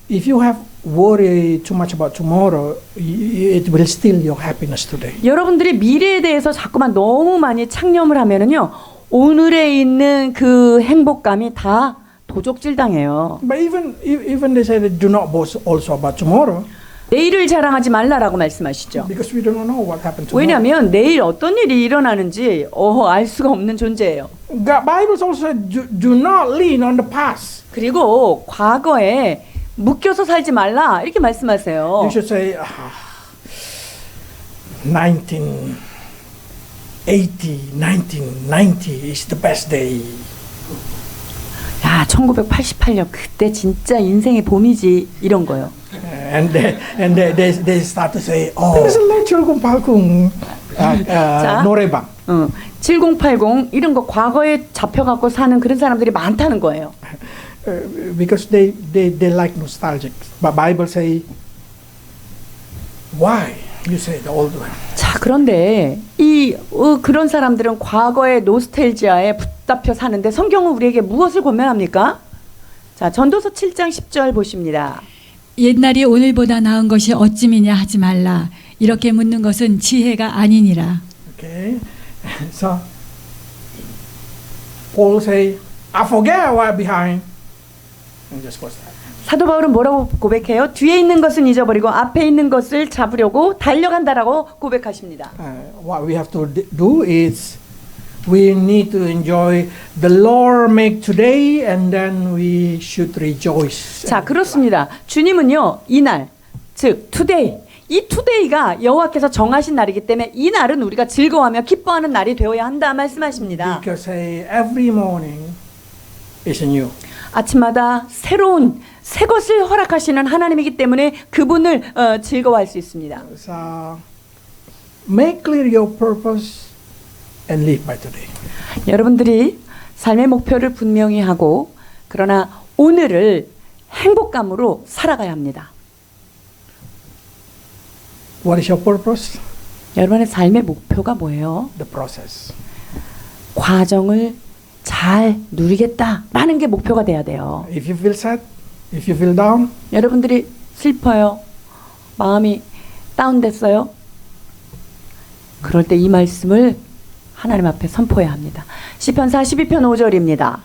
If you have worry too much about tomorrow, it will steal your happiness today. 여러분들이 미래에 대해서 자꾸만 너무 많이 창념을 하면은요. 오늘에 있는 그 행복감이 다 도적질 당해요. But even they say that do not boast also about tomorrow. 내일을 자랑하지 말라라고 말씀하시죠. Because we don't know what happened tomorrow. 왜냐하면 내일 어떤 일이 일어나는지 알 수가 없는 존재예요. The Bible also do not lean on the past. 그리고 과거에 묶여서 살지 말라 이렇게 말씀하세요. You should say 1990 is the best day. 야, 1988년 그때 진짜 인생의 봄이지 이런 거요. And they start to say, there's a lot of 노래방. 7080 이런 거 과거에 잡혀갖고 사는 그런 사람들이 많다는 거예요. Because they like nostalgic. But Bible say, why you say the old one? 자, 그런데 그런 사람들은 과거의 노스텔지아에 붙잡혀 사는데 성경은 우리에게 무엇을 권면합니까? 자, 전도서 7장 10절 보십니다. 옛날이 오늘보다 나은 것이 어찌미냐 하지 말라. 이렇게 묻는 것은 지혜가 아니니라. Okay, so Paul say, I forget what behind. And just goes that. 사도 바울은 뭐라고 고백해요? 뒤에 있는 것은 잊어버리고 앞에 있는 것을 잡으려고 달려간다라고 고백하십니다. What we have to do is we need to enjoy the Lord make today and then we should rejoice. 자, 그렇습니다. 주님은요, 이날, 즉 today, 이 today가 여호와께서 정하신 날이기 때문에 이 날은 우리가 즐거워하며 기뻐하는 날이 되어야 한다 말씀하십니다. Because every morning is new. 아침마다 새로운 새 것을 허락하시는 하나님이기 때문에 그분을 즐거워할 수 있습니다. So make clear your purpose and live by today. 여러분들이 삶의 목표를 분명히 하고 그러나 오늘을 행복감으로 살아가야 합니다. What is your purpose? 여러분의 삶의 목표가 뭐예요? The process. 과정을 잘 누리겠다라는 게 목표가 돼야 돼요. If you feel sad, if you feel down, 여러분들이 슬퍼요. 마음이 다운됐어요. 그럴 때 이 말씀을 하나님 앞에 선포해야 합니다. 시편 42편 5절입니다.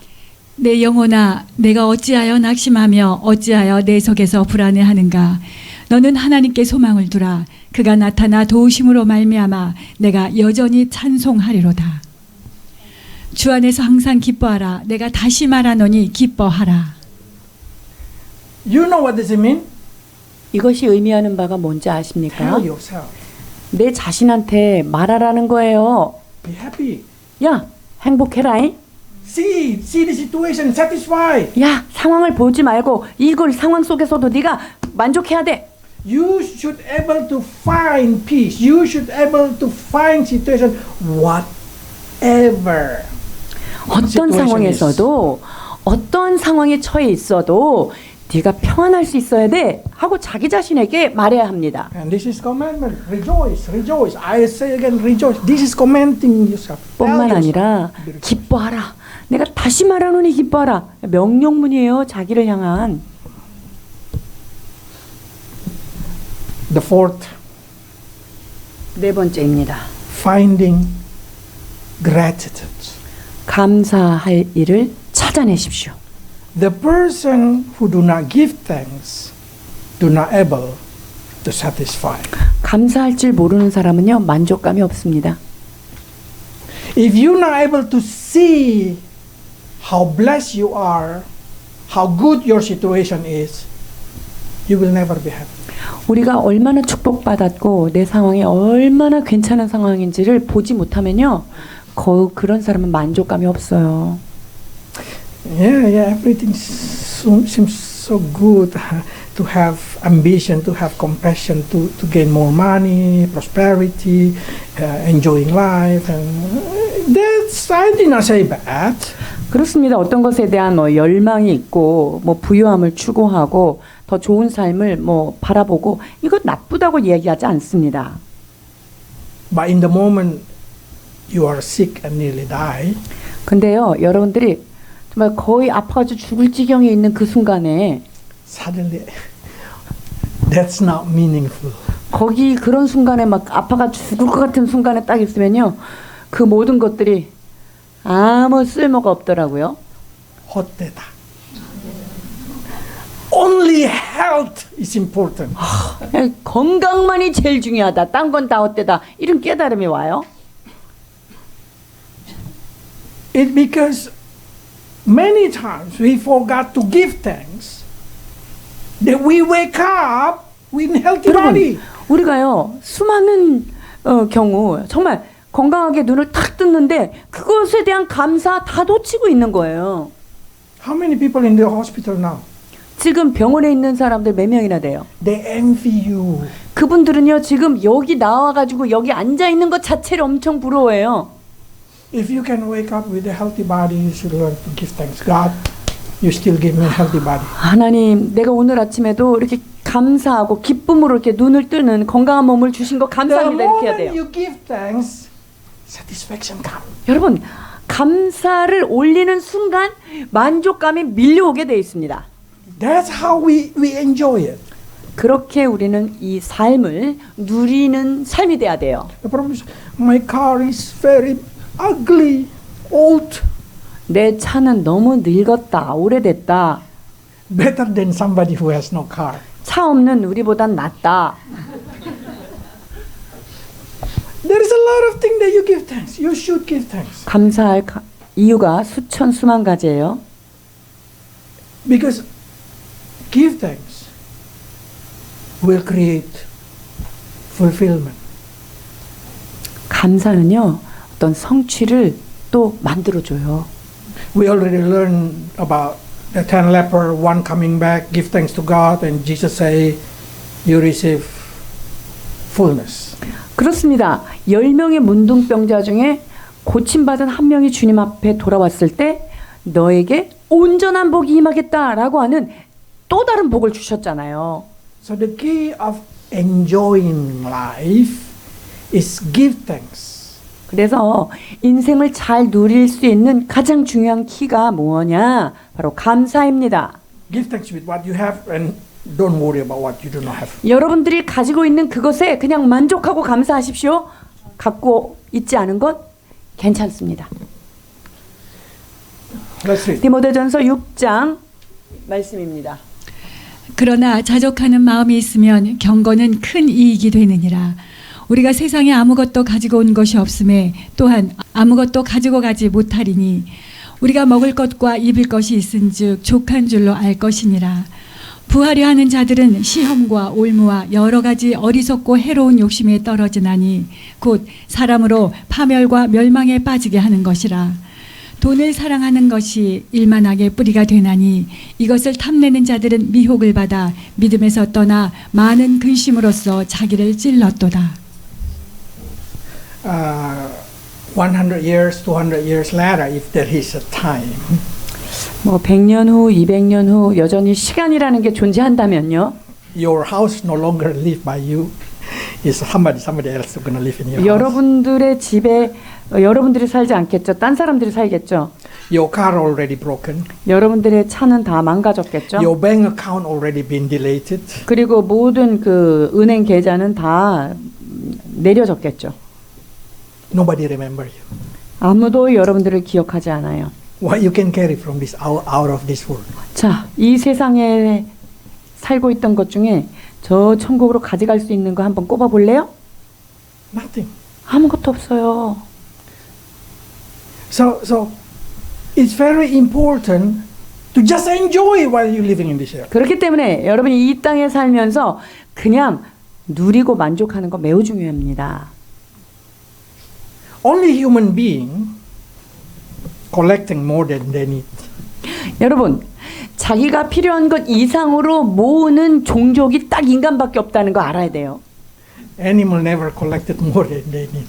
내 영혼아, 내가 어찌하여 낙심하며 어찌하여 내 속에서 불안해하는가? 너는 하나님께 소망을 두라. 그가 나타나 도우심으로 말미암아 내가 여전히 찬송하리로다. 주 안에서 항상 기뻐하라. 내가 다시 말하노니 기뻐하라. you know what does it mean? 이것이 의미하는 바가 뭔지 아십니까? Tell yourself, 내 자신한테 말하라는 거예요. be happy. 야, 행복해라잉. See the situation, satisfied. 야, 상황을 보지 말고 이걸 상황 속에서도 네가 만족해야 돼. You should able to find peace. You should able to find situation whatever. 어떤 situation 상황에서도 어떤 상황에 처해 있어도 네가 평안할 수 있어야 돼 하고 자기 자신에게 말해야 합니다. And this is commandment. Rejoice, rejoice. I say again, rejoice. This is commanding yourself. 뿐만 Tell 아니라 yourself. 기뻐하라. 내가 다시 말하노니 기뻐하라. 명령문이에요. 자기를 향한. The fourth, 네 번째입니다. finding gratitude. 감사할 일을 찾아내십시오. The person who do not give thanks do not able to satisfy. 감사할 줄 모르는 사람은요, 만족감이 없습니다. If you're not able to see how blessed you are, how good your situation is, you will never be happy. 우리가 얼마나 축복받았고 내 상황이 얼마나 괜찮은 상황인지를 보지 못하면요, 그런 사람은 만족감이 없어요. Yeah, everything seems so good to have ambition, to have compassion, to gain more money, prosperity, enjoying life, and that's I did not say bad. 그렇습니다. 어떤 것에 대한 열망이 있고 부유함을 추구하고 더 좋은 삶을 바라보고 이거 나쁘다고 이야기하지 않습니다. But in the moment you are sick and nearly die, 근데요, 여러분들이 정말 거의 아파가지고 죽을 지경에 있는 그 순간에 suddenly that's not meaningful. 거기 그런 순간에 막 아파가 죽을 것 같은 순간에 딱 있으면요, 그 모든 것들이 아무 쓸모가 없더라고요. 헛되다. Only health is important. 건강만이 제일 중요하다. 딴 건 다 헛되다. 이런 깨달음이 와요. It because many times we forgot to give thanks that we wake up with healthy body. 여러분, 우리가요, 수많은 경우 정말 건강하게 눈을 탁 떴는데 그것에 대한 감사 다 놓치고 있는 거예요. How many people in the hospital now? 지금 병원에 있는 사람들 몇 명이나 돼요? They envy you. 그분들은요, 지금 여기 나와가지고 여기 앉아 있는 것 자체를 엄청 부러워해요. If you can wake up with a healthy body, you should learn to give thanks. God, you still give me a healthy body. 하나님, 내가 오늘 아침에도 이렇게 감사하고 기쁨으로 이렇게 눈을 뜨는 건강한 몸을 주신 거 The 감사합니다. 이렇게 해야 moment 돼요. you give thanks, satisfaction comes. 여러분, 감사를 올리는 순간 만족감이 밀려오게 돼 있습니다. That's how we enjoy it. 그렇게 우리는 이 삶을 누리는 삶이 돼야 돼요. The problem is, my car is very ugly, old. 내 차는 너무 늙었다, 오래됐다. Better than somebody who has no car. 차 없는 우리보단 낫다. There is a lot of things that you give thanks. You should give thanks. 감사할 이유가 수천 수만 가지예요. Because give thanks will create fulfillment. 감사는요, 어떤 성취를 또 만들어줘요. We already learned about the 10 leper, one coming back, give thanks to God, and Jesus say, you receive fullness. 그렇습니다. 10명의 문둥병자 중에 고침받은 한 명이 주님 앞에 돌아왔을 때 너에게 온전한 복이 임하겠다라고 하는 또 다른 복을 주셨잖아요. So the key of enjoying life is give thanks. 그래서 인생을 잘 누릴 수 있는 가장 중요한 키가 뭐냐? 바로 감사입니다. Give thanks with what you have and don't worry about what you do not have. 여러분들이 가지고 있는 그것에 그냥 만족하고 감사하십시오. 갖고 있지 않은 것 괜찮습니다. Let's read. 디모데전서 6장 말씀입니다. 그러나 자족하는 마음이 있으면 경건은 큰 이익이 되느니라. 우리가 세상에 아무것도 가지고 온 것이 없음에 또한 아무것도 가지고 가지 못하리니 우리가 먹을 것과 입을 것이 있은즉 족한 줄로 알 것이니라. 부하려 하는 자들은 시험과 올무와 여러 가지 어리석고 해로운 욕심에 떨어지나니 곧 사람으로 파멸과 멸망에 빠지게 하는 것이라. 돈을 사랑하는 것이 일만하게 뿌리가 되나니 이것을 탐내는 자들은 미혹을 받아 믿음에서 떠나 많은 근심으로써 자기를 찔렀도다. 100 years, 200 years later, if there is a time, 뭐 100년 후, 200년 후 여전히 시간이라는 게 존재한다면요. your house no longer lived by you, is somebody else going to live in your house. 여러분들의 집에 여러분들이 살지 않겠죠. 딴 사람들이 살겠죠. Your car already broken. 여러분들의 차는 다 망가졌겠죠. Your bank account already been deleted. 그리고 모든 그 은행 계좌는 다 내려졌겠죠. Nobody remember you. 아무도 여러분들을 기억하지 않아요. What you can carry from this out of this world? 자, 이 세상에 살고 있던 것 중에 저 천국으로 가져갈 수 있는 거 한번 꼽아 볼래요? Nothing. 아무것도 없어요. So it's very important to just enjoy while you're living in this earth. 그렇기 때문에 여러분이 이 땅에 살면서 그냥 누리고 만족하는 거 매우 중요합니다. Only human being collecting more than they need. 여러분, 자기가 필요한 것 이상으로 모으는 종족이 딱 인간밖에 없다는 거 알아야 돼요. Animal never collected more than they need.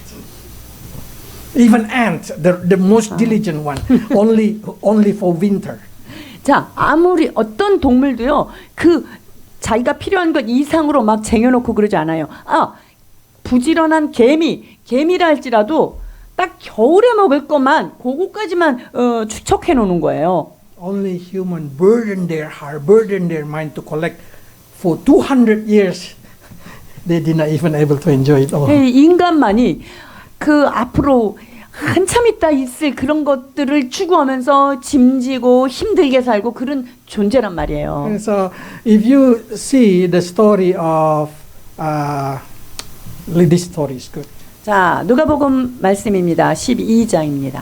Even ant, the most diligent one, only for winter. 자, 아무리 어떤 동물도요, 그 자기가 필요한 것 이상으로 막 쟁여놓고 그러지 않아요. 아, 부지런한 개미라 할지라도 딱 겨울에 먹을 것만 그거까지만 축적해 놓는 거예요. Only human burden their heart, burden their mind to collect for 200 years. They did not even able to enjoy it all. 인간만이 그 앞으로 한참 있다 있을 그런 것들을 추구하면서 짐지고 힘들게 살고 그런 존재란 말이에요. And so, if you see the story of this story is good. 자, 누가복음 말씀입니다. 12장입니다.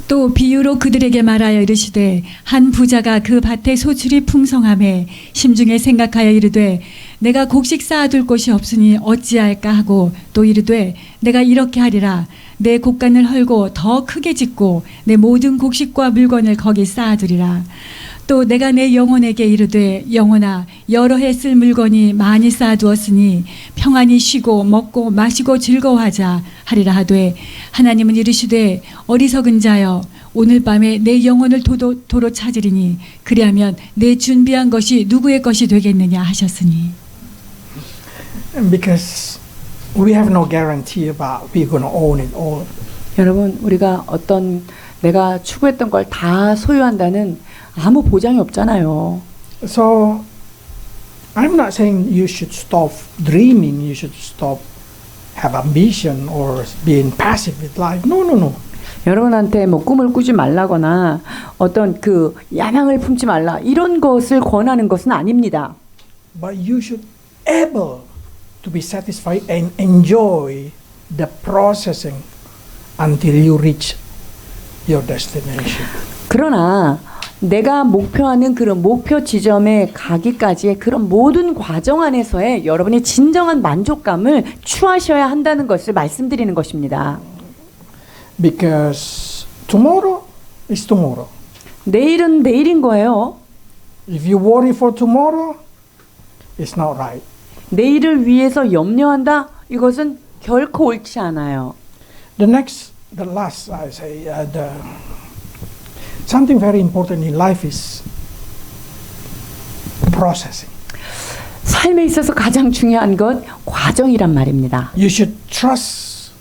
또 비유로 그들에게 말하여 이르시되 한 부자가 그 밭에 소출이 풍성함에 심중에 생각하여 이르되 내가 곡식 쌓아둘 곳이 없으니 어찌할까 하고 또 이르되 내가 이렇게 하리라 내 곡간을 헐고 더 크게 짓고 내 모든 곡식과 물건을 거기 쌓아두리라. 또 내가 내 영혼에게 이르되 영혼아 여러 해 쓸 물건이 많이 쌓아두었으니 평안히 쉬고 먹고 마시고 즐거워하자 하리라 하되 하나님은 이르시되 어리석은 자여 오늘 밤에 내 영혼을 도로 찾으리니 그리하면 내 준비한 것이 누구의 것이 되겠느냐 하셨으니. Because we have no guarantee about we're going to own it all. 여러분, 우리가 어떤 내가 추구했던 걸 다 소유한다는 아무 보장이 없잖아요. So I'm not saying you should stop dreaming, you should stop have ambition or being passive with life. No. 여러분한테 뭐 꿈을 꾸지 말라거나 어떤 그 야망을 품지 말라 이런 것을 권하는 것은 아닙니다. But you should able to be satisfied and enjoy the processing until you reach your destination. 그러나 내가 목표하는 그런 목표 지점에 가기까지의 그런 모든 과정 안에서의 여러분의 진정한 만족감을 취하셔야 한다는 것을 말씀드리는 것입니다. Because tomorrow is tomorrow. 내일은 내일인 거예요. If you worry for tomorrow, it's not right. 내일을 위해서 염려한다? 이것은 결코 옳지 않아요. The last, I say, something very important in life is processing. 삶에 있어서 가장 중요한 것 과정이란 말입니다. You should trust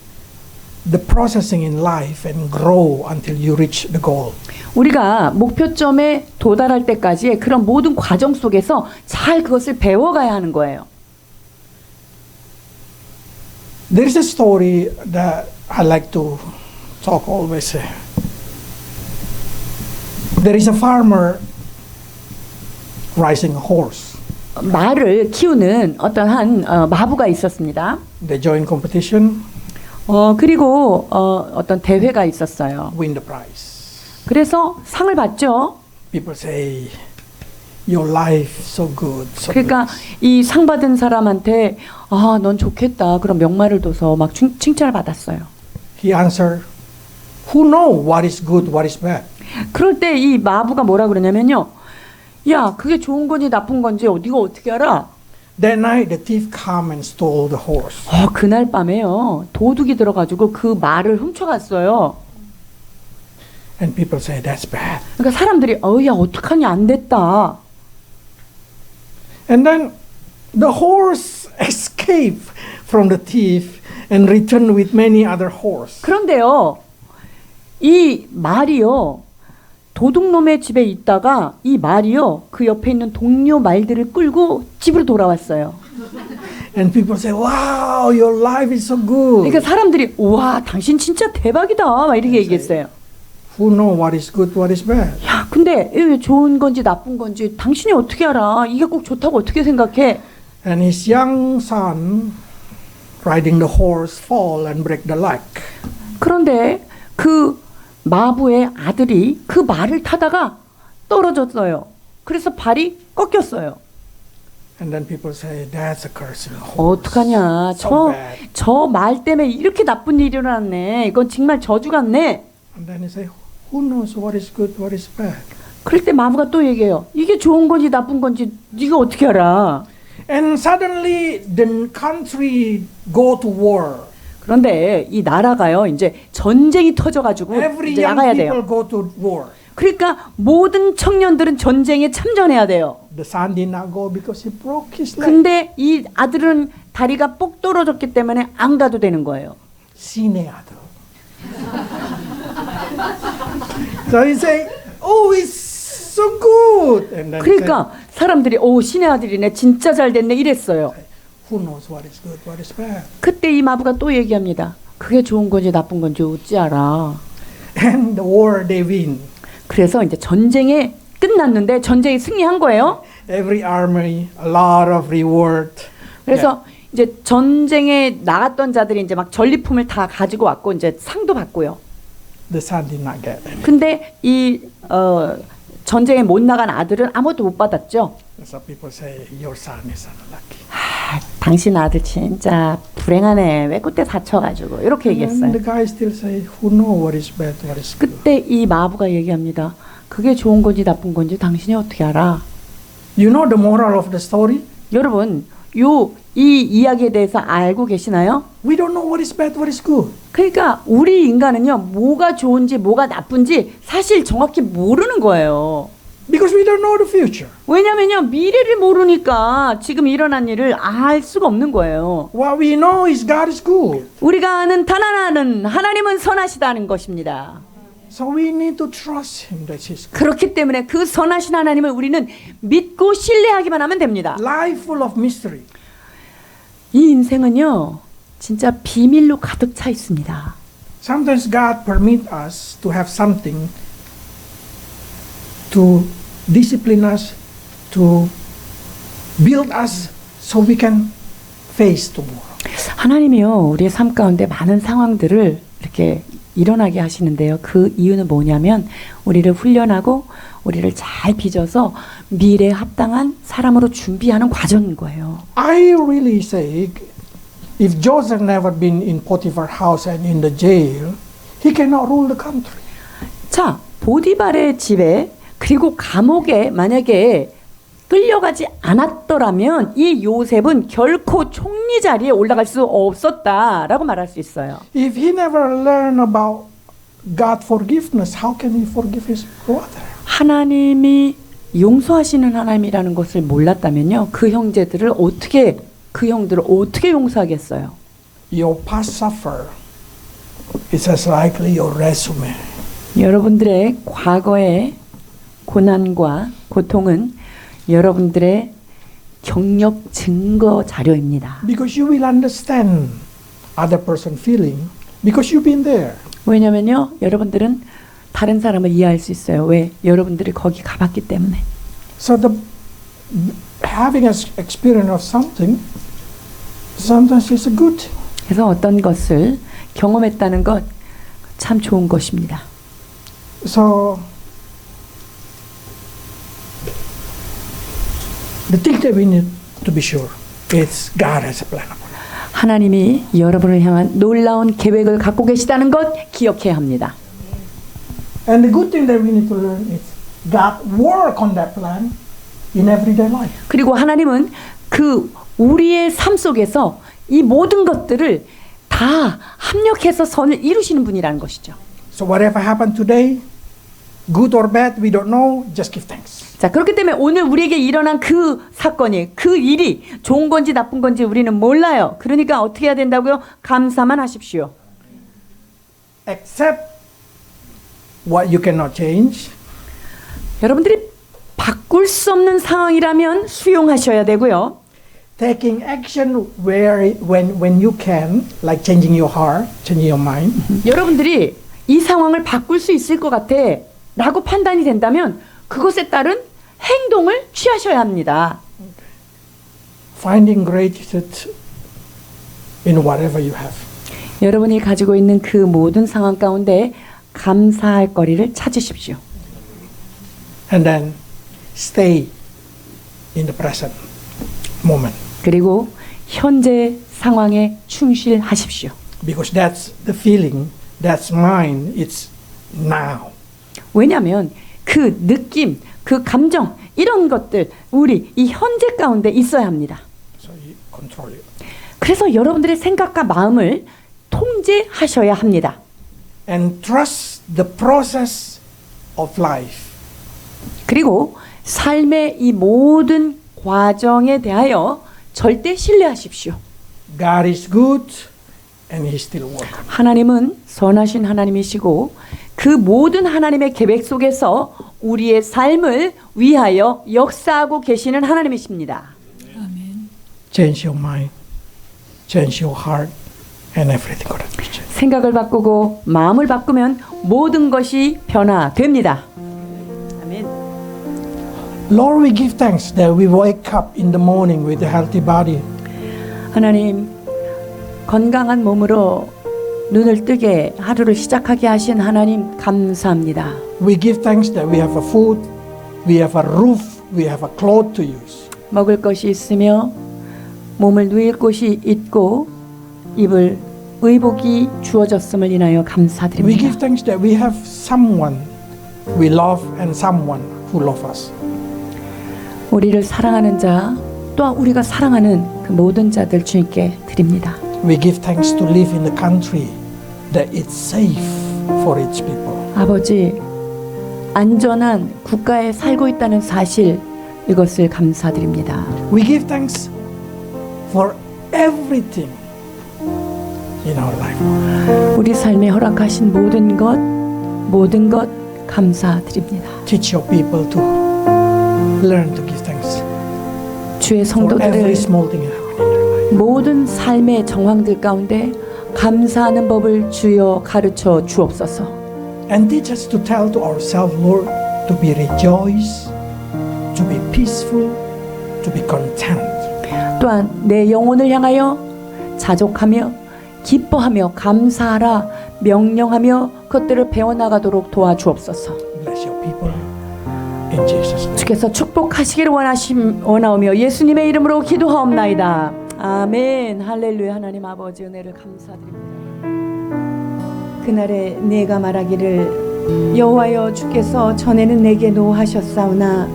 the processing in life and grow until you reach the goal. 우리가 목표점에 도달할 때까지의 그런 모든 과정 속에서 잘 그것을 배워가야 하는 거예요. There is a story that I like to talk always. There is a farmer raising a horse. 말을 키우는 어떤 한 마부가 있었습니다. They join competition, 그리고 어떤 대회가 있었어요. win the prize. 그래서 상을 받죠. People say, your life so good. So 그러니까 good. 이 상 받은 사람한테 넌 좋겠다. 그런 명말을 둬서 막 칭찬을 받았어요. He answered, Who know what is good, what is bad? 그럴 때 이 마부가 뭐라 그러냐면요. 야, 그게 좋은 건지 나쁜 건지 네가 어떻게 알아? That night the thief came and stole the horse. 그날 밤에요. 도둑이 들어가지고 그 말을 훔쳐갔어요. And people say that's bad. 그러니까 사람들이 야, 어떡하니 안 됐다. And then the horse escaped from the thief and returned with many other horses. 그런데요. 이 말이요. 도둑놈의 집에 있다가 이 말이요. 그 옆에 있는 동료 말들을 끌고 집으로 돌아왔어요. And people say, wow, your life is so good. 그러니까 사람들이 와, 당신 진짜 대박이다. 막 이렇게 얘기했어요. Who know what is good, what is bad? 야, 근데 이게 좋은 건지 나쁜 건지 당신이 어떻게 알아? 이게 꼭 좋다고 어떻게 생각해? And his young son, riding the horse, fall and break the leg. 그런데 그 마부의 아들이 그 말을 타다가 떨어졌어요. 그래서 발이 꺾였어요. And then people say, that's a cursing horse. 어떡하냐. So bad. 저 말 때문에 이렇게 나쁜 일이 일어났네. 이건 정말 저주 같네. And then he say, who knows what is good, what is bad? 그럴 때 마부가 또 얘기해요. 이게 좋은 건지 나쁜 건지 네가 어떻게 알아? And suddenly the country go to war. 그런데 이 나라가요. 이제 전쟁이 터져가지고 Every 이제 young 나가야 people 돼요. go to war. 그러니까 모든 청년들은 전쟁에 참전해야 돼요. The son did not go because he broke his leg. 근데 이 아들은 다리가 뽁 떨어졌기 때문에 안 가도 되는 거예요. 신의 아들. So he say, oh, it's so good. And then 그러니까 사람들이 오, 신의 아들이네, 진짜 잘 됐네 이랬어요. say, who knows what is good, what is bad? 그때 이 마부가 또 얘기합니다. 그게 좋은 건지 나쁜 건지 어찌 알아. And the war they win. 그래서 이제 전쟁에 끝났는데 전쟁이 승리한 거예요. Every army, a lot of reward. 그래서 이제 전쟁에 나갔던 자들이 이제 막 전리품을 다 가지고 왔고 이제 상도 받고요. The son did not get it. 근데 이 전쟁에 못 나간 아들은 아무것도 못 받았죠. So people say, your son is unlucky. 당신 아들 진짜 불행하네. 왜 그때 다쳐가지고 이렇게 And 얘기했어요. the guy still say, who know what is bad, what is good? 그때 이 마부가 얘기합니다. 그게 좋은 건지 나쁜 건지 당신이 어떻게 알아? You know the moral of the story? 여러분, 이 이야기에 대해서 알고 계시나요? We don't know what is bad, what is good. 그러니까 우리 인간은요, 뭐가 좋은지 뭐가 나쁜지 사실 정확히 모르는 거예요. Because we don't know the future. 왜냐면요, 미래를 모르니까 지금 일어난 일을 알 수가 없는 거예요. What we know is God is good. 우리가 아는 단 하나는 하나님은 선하시다는 것입니다. So we need to trust Him that He's good. 그렇기 때문에 그 선하신 하나님을 우리는 믿고 신뢰하기만 하면 됩니다. Life full of mystery. 이 인생은요, 진짜 비밀로 가득 차 있습니다. Sometimes God permit us to have something to discipline us, to build us so we can face tomorrow. 하나님이요, 우리의 삶 가운데 많은 상황들을 이렇게 일어나게 하시는데요. 그 이유는 뭐냐면 우리를 훈련하고 우리를 잘 빚어서 미래에 합당한 사람으로 준비하는 과정인 거예요. I really say, if Joseph never been in Potiphar's house and in the jail, he cannot rule the country. 자, 보디발의 집에 그리고 감옥에 만약에 끌려가지 않았더라면 이 요셉은 결코 총리 자리에 올라갈 수 없었다라고 말할 수 있어요. If he never learned about God forgiveness, how can he forgive his brother? 하나님이 용서하시는 하나님이라는 것을 몰랐다면요, 그 형들을 어떻게 용서하겠어요? Your past suffer is as likely your resume. 여러분들의 과거의 고난과 고통은 여러분들의 경력 증거 자료입니다. Because you will understand other person feeling because you've been there. 왜냐면요, 여러분들은 다른 사람을 이해할 수 있어요. 왜? 여러분들이 거기 가봤기 때문에. So the having an experience of something sometimes is a good thing. 그래서 어떤 것을 경험했다는 것 참 좋은 것입니다. So the thing that we need to be sure is God has a plan. 하나님이 여러분을 향한 놀라운 계획을 갖고 계시다는 것 기억해야 합니다. And the good thing that we need to learn is God work on that plan in everyday life. 그리고 하나님은 그 우리의 삶 속에서 이 모든 것들을 다 합력해서 선을 이루시는 분이라는 것이죠. So whatever happened today, good or bad, we don't know, just give thanks. 자, 그렇기 때문에 오늘 우리에게 일어난 그 사건이, 그 일이 좋은 건지 나쁜 건지 우리는 몰라요. 그러니까 어떻게 해야 된다고요? 감사만 하십시오. Accept what you cannot change. 여러분들이 바꿀 수 없는 상황이라면 수용하셔야 되고요. Taking action when you can, like changing your heart, changing your mind. 여러분들이 이 상황을 바꿀 수 있을 것 같아 라고 판단이 된다면 그것에 따른 행동을 취하셔야 합니다. Finding gratitude in whatever you have. 여러분이 가지고 있는 그 모든 상황 가운데 감사할 거리를 찾으십시오. And then stay in the present moment. 그리고 현재 상황에 충실하십시오. Because that's the feeling, that's mine, it's now. 왜냐하면 그 느낌, 그 감정 이런 것들 우리 이 현재 가운데 있어야 합니다. So you control it. 그래서 여러분들의 생각과 마음을 통제하셔야 합니다. And trust the process of life. 그리고 삶의 이 모든 과정에 대하여 절대 신뢰하십시오. God is good and He still working. 하나님은 선하신 하나님이시고 그 모든 하나님의 계획 속에서 우리의 삶을 위하여 역사하고 계시는 하나님이십니다. 아멘. Change your mind, change your heart, and everything got to be changed. 생각을 바꾸고 마음을 바꾸면 모든 것이 변화됩니다. 아멘. Lord, we give thanks that we wake up in the morning with a healthy body. 하나님, 건강한 몸으로 눈을 뜨게 하루를 시작하게 하신 하나님 감사합니다. We give thanks that we have a food, we have a roof, we have a cloth to use. 먹을 것이 있으며 몸을 누일 곳이 있고 입을 의복이 주어졌음을 인하여 We 감사드립니다. give thanks that we have someone we love and someone who loves us. 우리를 사랑하는 자 또한 우리가 사랑하는 그 모든 자들 주님께 드립니다. We give thanks to live in a country that is safe for its people. 아버지, 안전한 국가에 살고 있다는 사실 이것을 감사드립니다. We give thanks for everything in our life. 우리 삶에 허락하신 모든 것 감사드립니다. Teach your people to learn to give thanks 주의 for every 성도들을 small thing happening in their life. 모든 삶의 정황들 가운데 감사하는 법을 주여 가르쳐 주옵소서. And teach us to tell to ourselves, Lord, to be rejoice, to be peaceful, to be content. 또한 내 영혼을 향하여 자족하며 기뻐하며 감사하라 명령하며 그것들을 배워나가도록 도와주옵소서. Bless your people in Jesus' name. 주께서 축복하시기를 원하오며 예수님의 이름으로 기도하옵나이다. 아멘. 할렐루야. 하나님 아버지 은혜를 감사드립니다. 그날에 내가 말하기를 여호와여 주께서 전에는 내게 노하셨사오나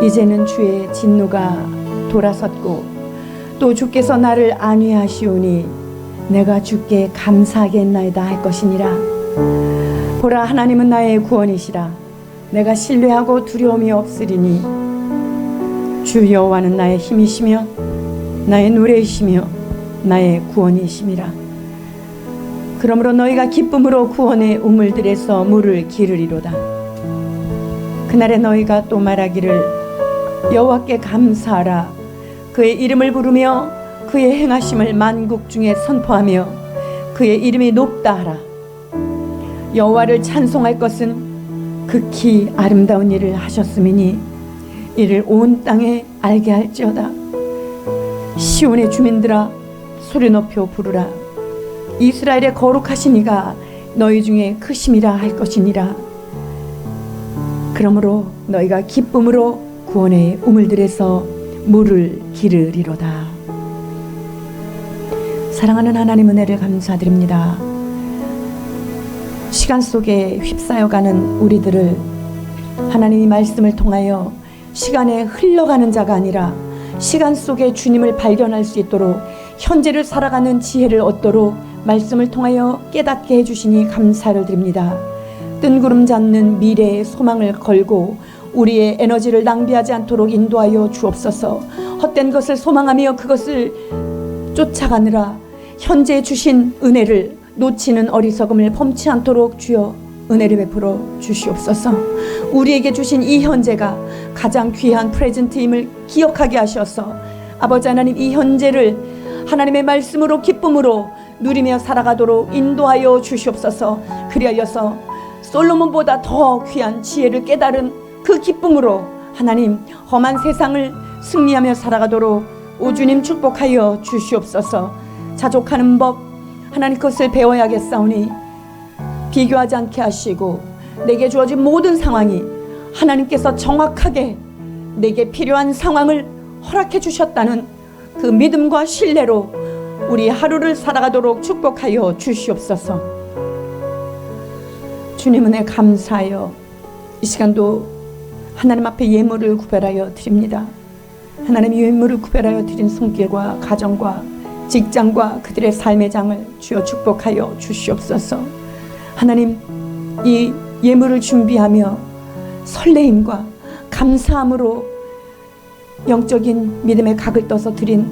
이제는 주의 진노가 돌아섰고 또 주께서 나를 안위하시오니 내가 주께 감사하겠나이다 할 것이니라. 보라, 하나님은 나의 구원이시라. 내가 신뢰하고 두려움이 없으리니 주 여호와는 나의 힘이시며 나의 노래이시며 나의 구원이심이라. 그러므로 너희가 기쁨으로 구원의 우물들에서 물을 기르리로다. 그날에 너희가 또 말하기를 여호와께 감사하라. 그의 이름을 부르며 그의 행하심을 만국 중에 선포하며 그의 이름이 높다 하라. 여호와를 찬송할 것은 극히 아름다운 일을 하셨음이니 이를 온 땅에 알게 할지어다. 시온의 주민들아 소리 높여 부르라. 이스라엘의 거룩하신 이가 너희 중에 크심이라 할 것이니라. 그러므로 너희가 기쁨으로 구원의 우물들에서 물을 기르리로다. 사랑하는 하나님 은혜를 감사드립니다. 시간 속에 휩싸여가는 우리들을 하나님이 말씀을 통하여 시간에 흘러가는 자가 아니라 시간 속에 주님을 발견할 수 있도록 현재를 살아가는 지혜를 얻도록 말씀을 통하여 깨닫게 해주시니 감사를 드립니다. 뜬구름 잡는 미래의 소망을 걸고 우리의 에너지를 낭비하지 않도록 인도하여 주옵소서. 헛된 것을 소망하며 그것을 쫓아가느라 현재 주신 은혜를 놓치는 어리석음을 범치 않도록 주여 은혜를 베풀어 주시옵소서. 우리에게 주신 이 현재가 가장 귀한 프레젠트임을 기억하게 하셔서 아버지 하나님, 이 현재를 하나님의 말씀으로 기쁨으로 누리며 살아가도록 인도하여 주시옵소서. 그리하여서 솔로몬보다 더 귀한 지혜를 깨달은 그 기쁨으로 하나님, 험한 세상을 승리하며 살아가도록 오주님 축복하여 주시옵소서. 자족하는 법 하나님 것을 배워야겠사오니 비교하지 않게 하시고 내게 주어진 모든 상황이 하나님께서 정확하게 내게 필요한 상황을 허락해 주셨다는 그 믿음과 신뢰로 우리 하루를 살아가도록 축복하여 주시옵소서. 주님 은혜 감사하여 이 시간도 하나님 앞에 예물을 구별하여 드립니다. 하나님, 예물을 구별하여 드린 손길과 가정과 직장과 그들의 삶의 장을 주여 축복하여 주시옵소서. 하나님, 이 예물을 준비하며 설레임과 감사함으로 영적인 믿음의 각을 떠서 드린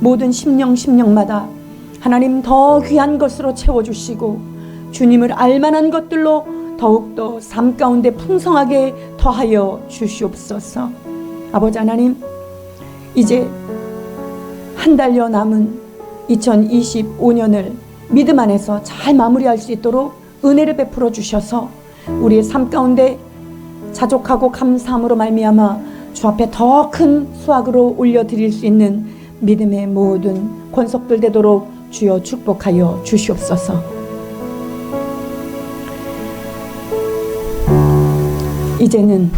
모든 심령마다 하나님 더 귀한 것으로 채워주시고 주님을 알만한 것들로 더욱더 삶 가운데 풍성하게 더하여 주시옵소서. 아버지 하나님, 이제 한 달여 남은 2025년을 믿음 안에서 잘 마무리할 수 있도록 은혜를 베풀어 주셔서 우리의 삶 가운데 자족하고 감사함으로 말미암아 주 앞에 더 큰 수확으로 올려드릴 수 있는 믿음의 모든 권속들 되도록 주여 축복하여 주시옵소서. 이제는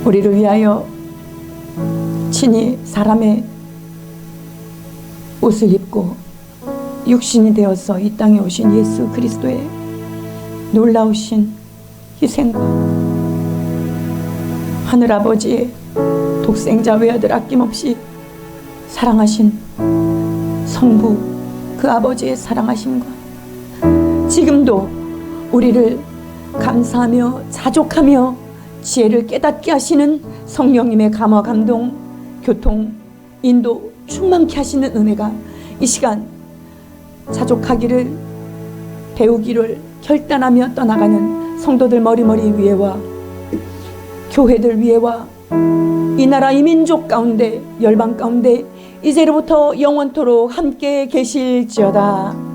우리를 위하여 친히 사람의 옷을 입고 육신이 되어서 이 땅에 오신 예수 그리스도의 놀라우신 희생과 하늘아버지의 독생자 외아들 아낌없이 사랑하신 성부 그 아버지의 사랑하심과 지금도 우리를 감사하며 자족하며 지혜를 깨닫게 하시는 성령님의 감화 감동 교통 인도 충만케 하시는 은혜가 이 시간 자족하기를 배우기를 결단하며 떠나가는 성도들 머리머리 위에와 교회들 위에와 이 나라 이 민족 가운데 열방 가운데 이제로부터 영원토록 함께 계실지어다.